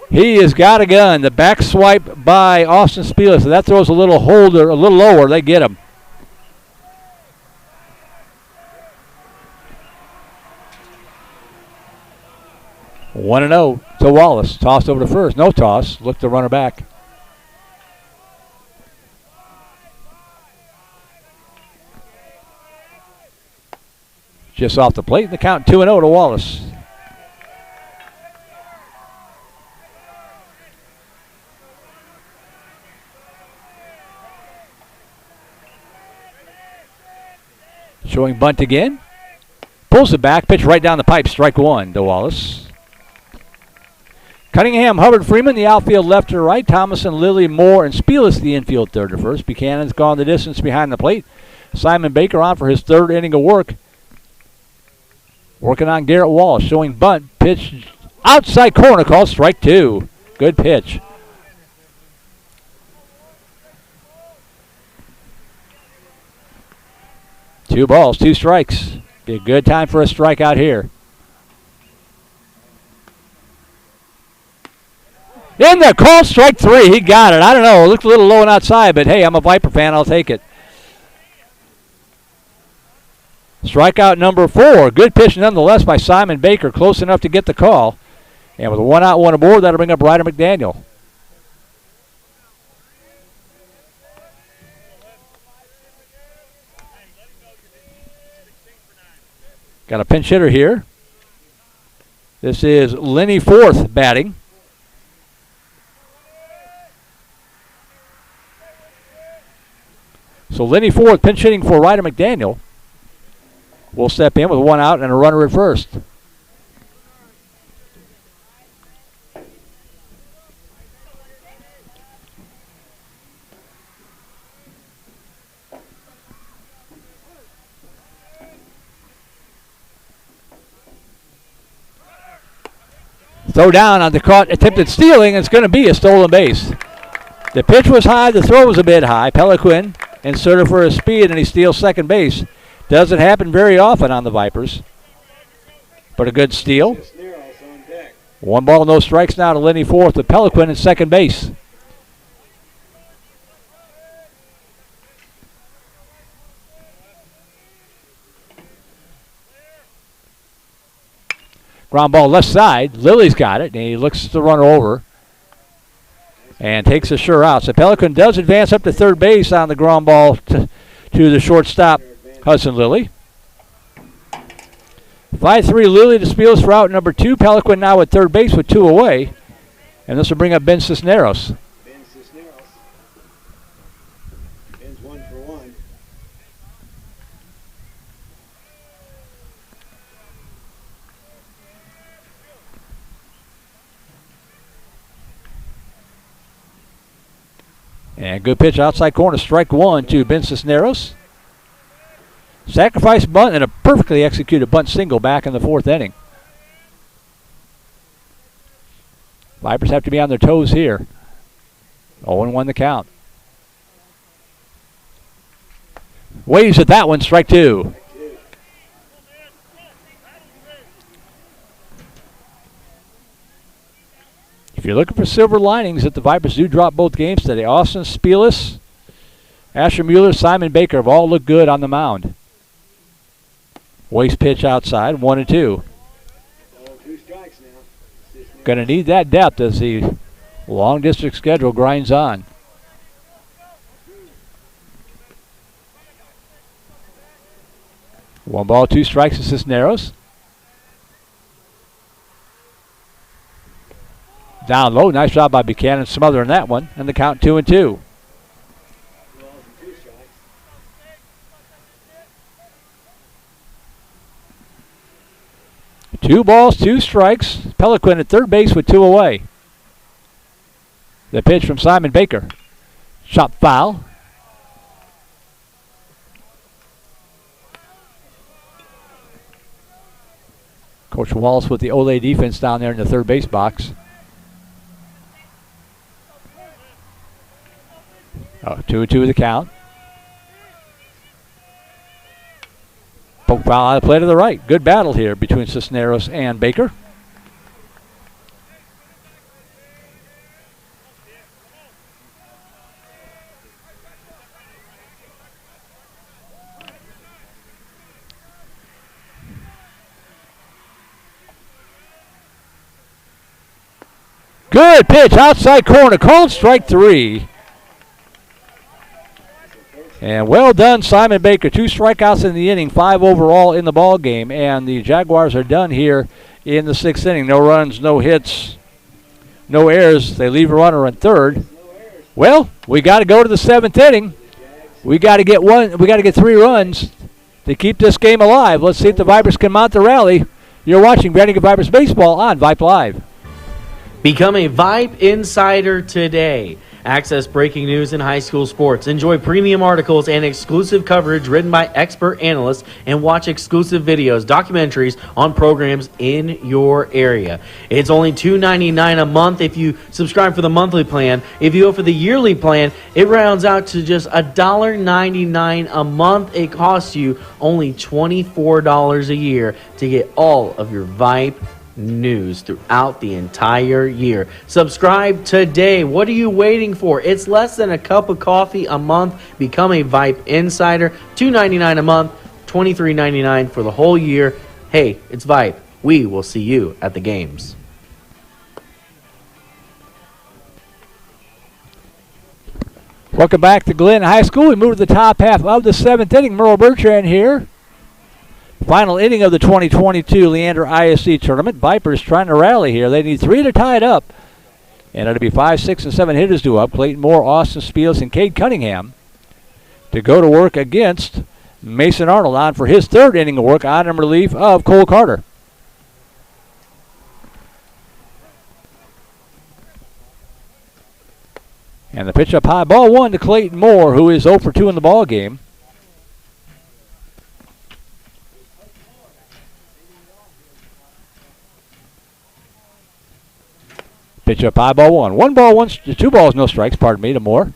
he has got a gun. The back swipe by Austin Spieler, so that throws a little holder, a little lower. They get him. One and 0 to Wallace. Tossed over to first. No toss. Look the runner back. Just off the plate. The count 2-0 to Wallace. Showing bunt again. Pulls it back. Pitch right down the pipe. Strike 1 to Wallace. Cunningham, Hubbard, Freeman, the outfield left to right. Thomason, Lilly, Moore, and Spielis, the infield third to first. Buchanan's gone the distance behind the plate. Simon Baker on for his 3rd inning of work. Working on Garrett Wallace, showing bunt. Pitch outside corner, called strike 2. Good pitch. Two balls, 2 strikes. Be a good time for a strikeout here. In the call, strike 3. He got it. I don't know. It looked a little low and outside, but hey, I'm a Viper fan. I'll take it. Strikeout number 4. Good pitch nonetheless by Simon Baker, close enough to get the call. And with a 1 out, 1 aboard, that'll bring up Ryder McDaniel. Got a pinch hitter here. This is Lenny Forth batting. So Lenny Forth pinch hitting for Ryder McDaniel. Will step in with 1 out and a runner at first. Throw down on the caught attempted stealing. It's going to be a stolen base. The pitch was high. The throw was a bit high. Peliquin inserted for his speed, and he steals second base. Doesn't happen very often on the Vipers. But a good steal. 1 ball, no strikes now to Lenny Forth with Peliquin at second base. Ground ball left side. Lily's got it, and he looks the runner over and takes a sure out. So Peliquin does advance up to third base on the ground ball to the shortstop, Hudson Lilly. 5-3 Lilly to Spiels for out number 2. Peliquin now at third base with 2 away. And this will bring up Ben Cisneros. Ben's 1 for 1. And good pitch outside corner, strike 1 to Ben Cisneros. Sacrifice bunt and a perfectly executed bunt single back in the 4th inning. Vipers have to be on their toes here. 0-1 the count. Waves at that one, strike 2. If you're looking for silver linings, that the Vipers do drop both games today. Austin Spielis, Asher Mueller, Simon Baker have all looked good on the mound. Waste pitch outside, 1-2. 2 strikes now. Going to need that depth as the long district schedule grinds on. One ball, 2 strikes to Cisneros. Down low, nice job by Buchanan smothering that one, and the count 2-2. 2 balls, 2 strikes. Peliquin at third base with 2 away. The pitch from Simon Baker. Shot foul. Coach Wallace with the Olay defense down there in the third base box. 2-2 the count. Poke foul out of play to the right. Good battle here between Cisneros and Baker. Good pitch outside corner. Called strike 3. And well done, Simon Baker. 2 strikeouts in the inning, 5 overall in the ball game, and the Jaguars are done here in the 6th inning. No runs, no hits, no errors. They leave a runner in third. Well, we got to go to the 7th inning. We got to get 3 runs to keep this game alive. Let's see if the Vipers can mount the rally. You're watching Vandegrifts Vipers baseball on Vype Live. Become a Vype insider today. Access breaking news in high school sports. Enjoy premium articles and exclusive coverage written by expert analysts, and watch exclusive videos, documentaries on programs in your area. It's only $2.99 a month if you subscribe for the monthly plan. If you go for the yearly plan, it rounds out to just $1.99 a month. It costs you only $24 a year to get all of your Vype news throughout the entire year. Subscribe today. What are you waiting for? It's less than a cup of coffee a month. Become a Vype insider. $2.99 a month, $23.99 for the whole year. Hey, it's Vype. We will see you at the games. Welcome back to Glen High School. We move to the top half of the 7th inning. Merle Bertrand here. Final inning of the 2022 Leander ISD tournament. Vipers trying to rally here. They need 3 to tie it up. And it'll be 5, 6, and 7 hitters due up. Clayton Moore, Austin Spiels, and Cade Cunningham to go to work against Mason Arnold on for his 3rd inning of work on in relief of Cole Carter. And the pitch up high, ball 1 to Clayton Moore, who is 0 for 2 in the ball game. Pitch up high, ball 1. 1 ball, 2 balls, no strikes, pardon me, to Moore.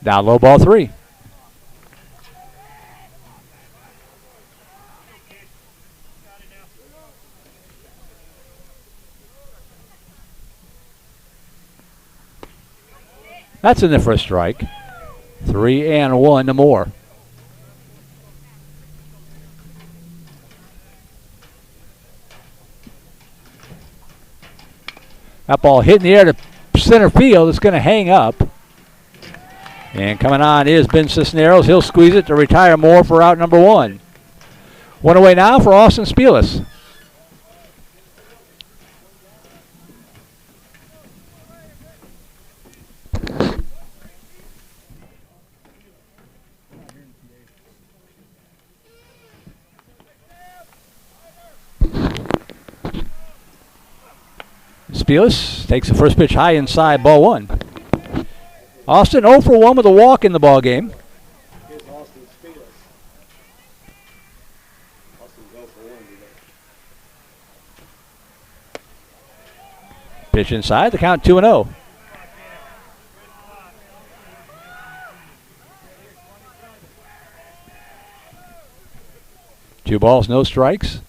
Down low, ball 3. That's in there for a strike. 3-1 to Moore. That ball hit in the air to center field. It's going to hang up. And coming on is Ben Cisneros. He'll squeeze it to retire Moore for out number 1. 1 away now for Austin Spielis. Spielis takes the first pitch high inside, ball 1. Austin 0 for 1 with a walk in the ball game. Here's Austin Spiels. Austin's 0 for 1 today. Pitch inside, the count 2-0. Two balls, no strikes.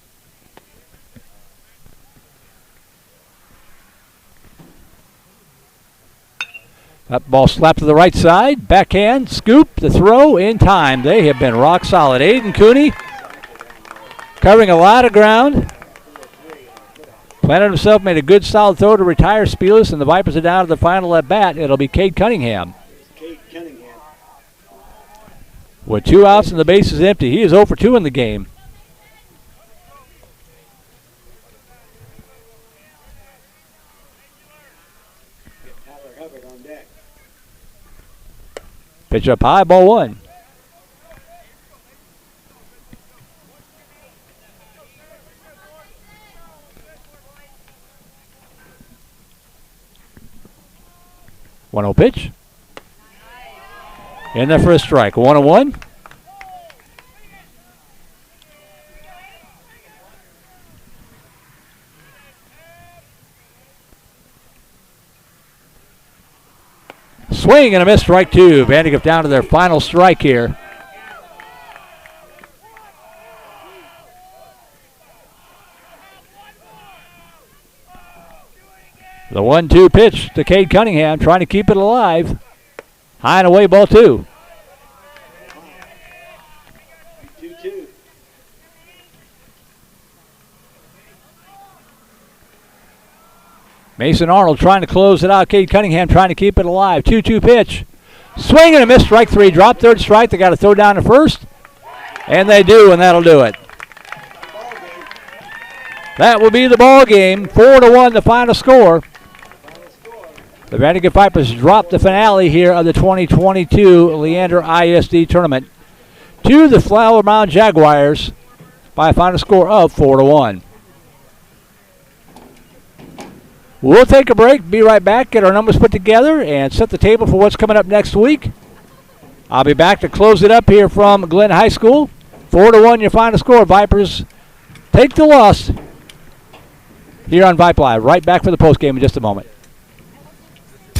That ball slapped to the right side. Backhand, scoop, the throw in time. They have been rock solid. Aiden Cooney covering a lot of ground. Planted himself, made a good solid throw to retire Spielis, and the Vipers are down to the final at bat. It'll be Cade Cunningham. With 2 outs and the bases empty, he is 0 for 2 in the game. Pitch up high, ball 1. One 0 pitch. In there for a strike. 1-1. Swing and a miss, strike 2. VANDEGRIFT down to their final strike here. The 1-2 pitch to Cade Cunningham, trying to keep it alive. High and away, ball 2. 2-2. Mason Arnold trying to close it out. Cade Cunningham trying to keep it alive. 2-2 pitch. Swing and a miss. Strike 3. Drop 3rd strike. They got to throw down to 1st. And they do, and that'll do it. That will be the ball game. 4-1 the final score. The VANDEGRIFT Vipers drop the finale here of the 2022 Leander ISD tournament to the Flower Mound Jaguars by a final score of 4-1. We'll take a break, be right back, get our numbers put together, and set the table for what's coming up next week. I'll be back to close it up here from Glen High School. 4-1 your final score. Vipers take the loss here on Vype Live. Right back for the postgame in just a moment.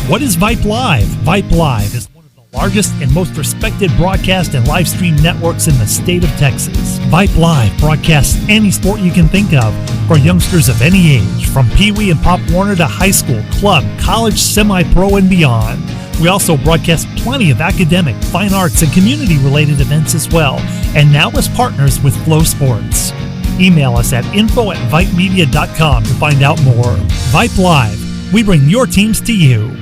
What is Vype Live? Vype Live is one of the largest and most respected broadcast and live stream networks in the state of Texas. Vype Live broadcasts any sport you can think of for youngsters of any age, from Pee Wee and Pop Warner to high school, club, college, semi-pro, and beyond. We also broadcast plenty of academic, fine arts, and community-related events as well, and now as partners with Flow Sports. Email us at info@vipemedia.com to find out more. Vype Live, we bring your teams to you.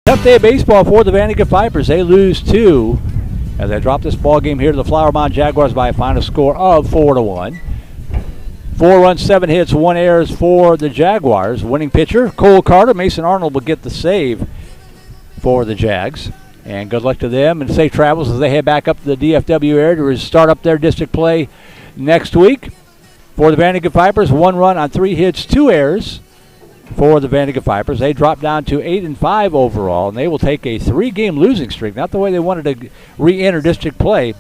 Tough day of baseball for the Vandegrift Vipers. They lose 2 as they drop this ball game here to the Flower Mound Jaguars by a final score of 4-1. 4 runs, 7 hits, 1 errors for the Jaguars. Winning pitcher, Cole Carter. Mason Arnold will get the save for the Jags. And good luck to them and safe travels as they head back up to the DFW area to start up their district play next week. For the Vandegrift Vipers, 1 run on 3 hits, 2 errors for the Vandegrift Vipers. They drop down to 8-5 overall, and they will take a 3-game losing streak. Not the way they wanted to re-enter district play.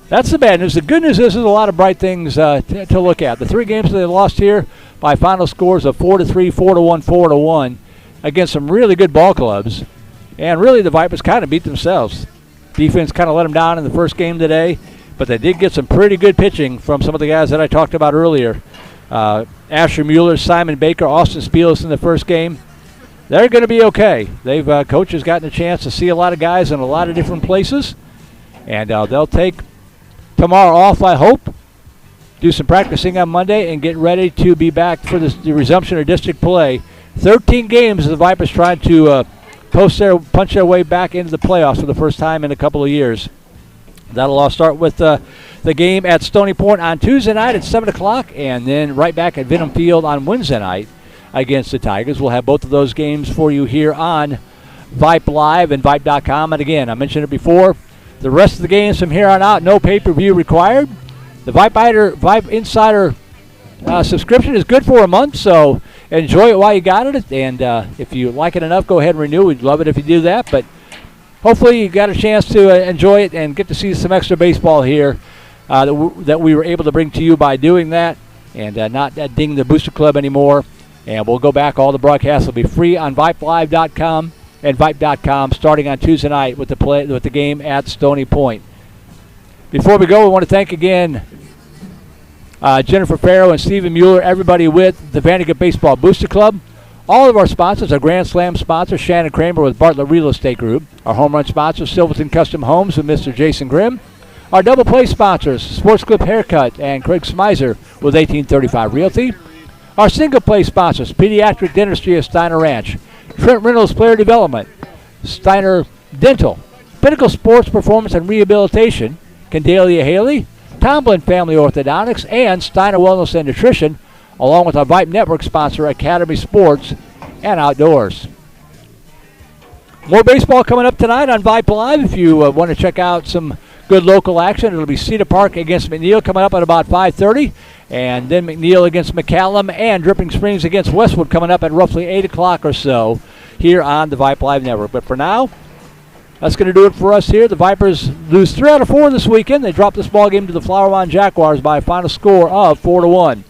That's the bad news. The good news is there's a lot of bright things to look at. The 3 games they lost here by final scores of 4-3, 4-1, 4-1 against some really good ball clubs. And really the Vipers kind of beat themselves. Defense kind of let them down in the first game today, but they did get some pretty good pitching from some of the guys that I talked about earlier. Asher Mueller, Simon Baker, Austin Spielis in the first game. They're going to be okay. They've coach has gotten a chance to see a lot of guys in a lot of different places, and they'll take tomorrow off, I hope, do some practicing on Monday, and get ready to be back for the resumption of district play. 13 games the Vipers trying to punch their way back into the playoffs for the first time in a couple of years. That'll all start with the game at Stony Point on Tuesday night at 7 o'clock, and then right back at Venom Field on Wednesday night against the Tigers. We'll have both of those games for you here on Vype Live and Vype.com. And again, I mentioned it before, the rest of the games from here on out, no pay-per-view required. The Vype Insider subscription is good for a month, so enjoy it while you got it. And if you like it enough, go ahead and renew. We'd love it if you do that. But hopefully you got a chance to enjoy it and get to see some extra baseball here that we were able to bring to you by doing that, and not ding the Booster Club anymore. And we'll go back. All the broadcasts will be free on VipeLive.com and Vype.com starting on Tuesday night with the game at Stony Point. Before we go, we want to thank again Jennifer Farrow and Stephen Mueller, everybody with the Vandegrift Baseball Booster Club. All of our sponsors, our Grand Slam sponsor, Shannon Kramer with Bartlett Real Estate Group. Our home run sponsor, Silverton Custom Homes with Mr. Jason Grimm. Our double play sponsors, Sports Clip Haircut and Craig Smizer with 1835 Realty. Our single play sponsors, Pediatric Dentistry of Steiner Ranch, Trent Reynolds Player Development, Steiner Dental, Pinnacle Sports Performance and Rehabilitation, Candalia Haley, Tomlin Family Orthodontics, and Steiner Wellness and Nutrition, along with our Vype Network sponsor, Academy Sports and Outdoors. More baseball coming up tonight on Vype Live. If you want to check out some good local action, it'll be Cedar Park against McNeil coming up at about 5:30, and then McNeil against McCallum and Dripping Springs against Westwood coming up at roughly 8 o'clock or so here on the Vype Live Network. But for now, that's going to do it for us here. The Vipers lose 3 out of 4 this weekend. They drop this ball game to the Flower Mound Jaguars by a final score of 4-1.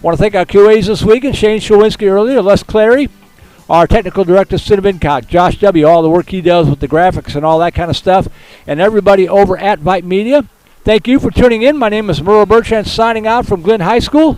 Want to thank our QAs this week, and Shane Shawinski earlier, Les Clary, our technical director, Sid Vincock, Josh W., all the work he does with the graphics and all that kind of stuff, and everybody over at Vype Media. Thank you for tuning in. My name is Merle Bertrand signing out from Glenn High School.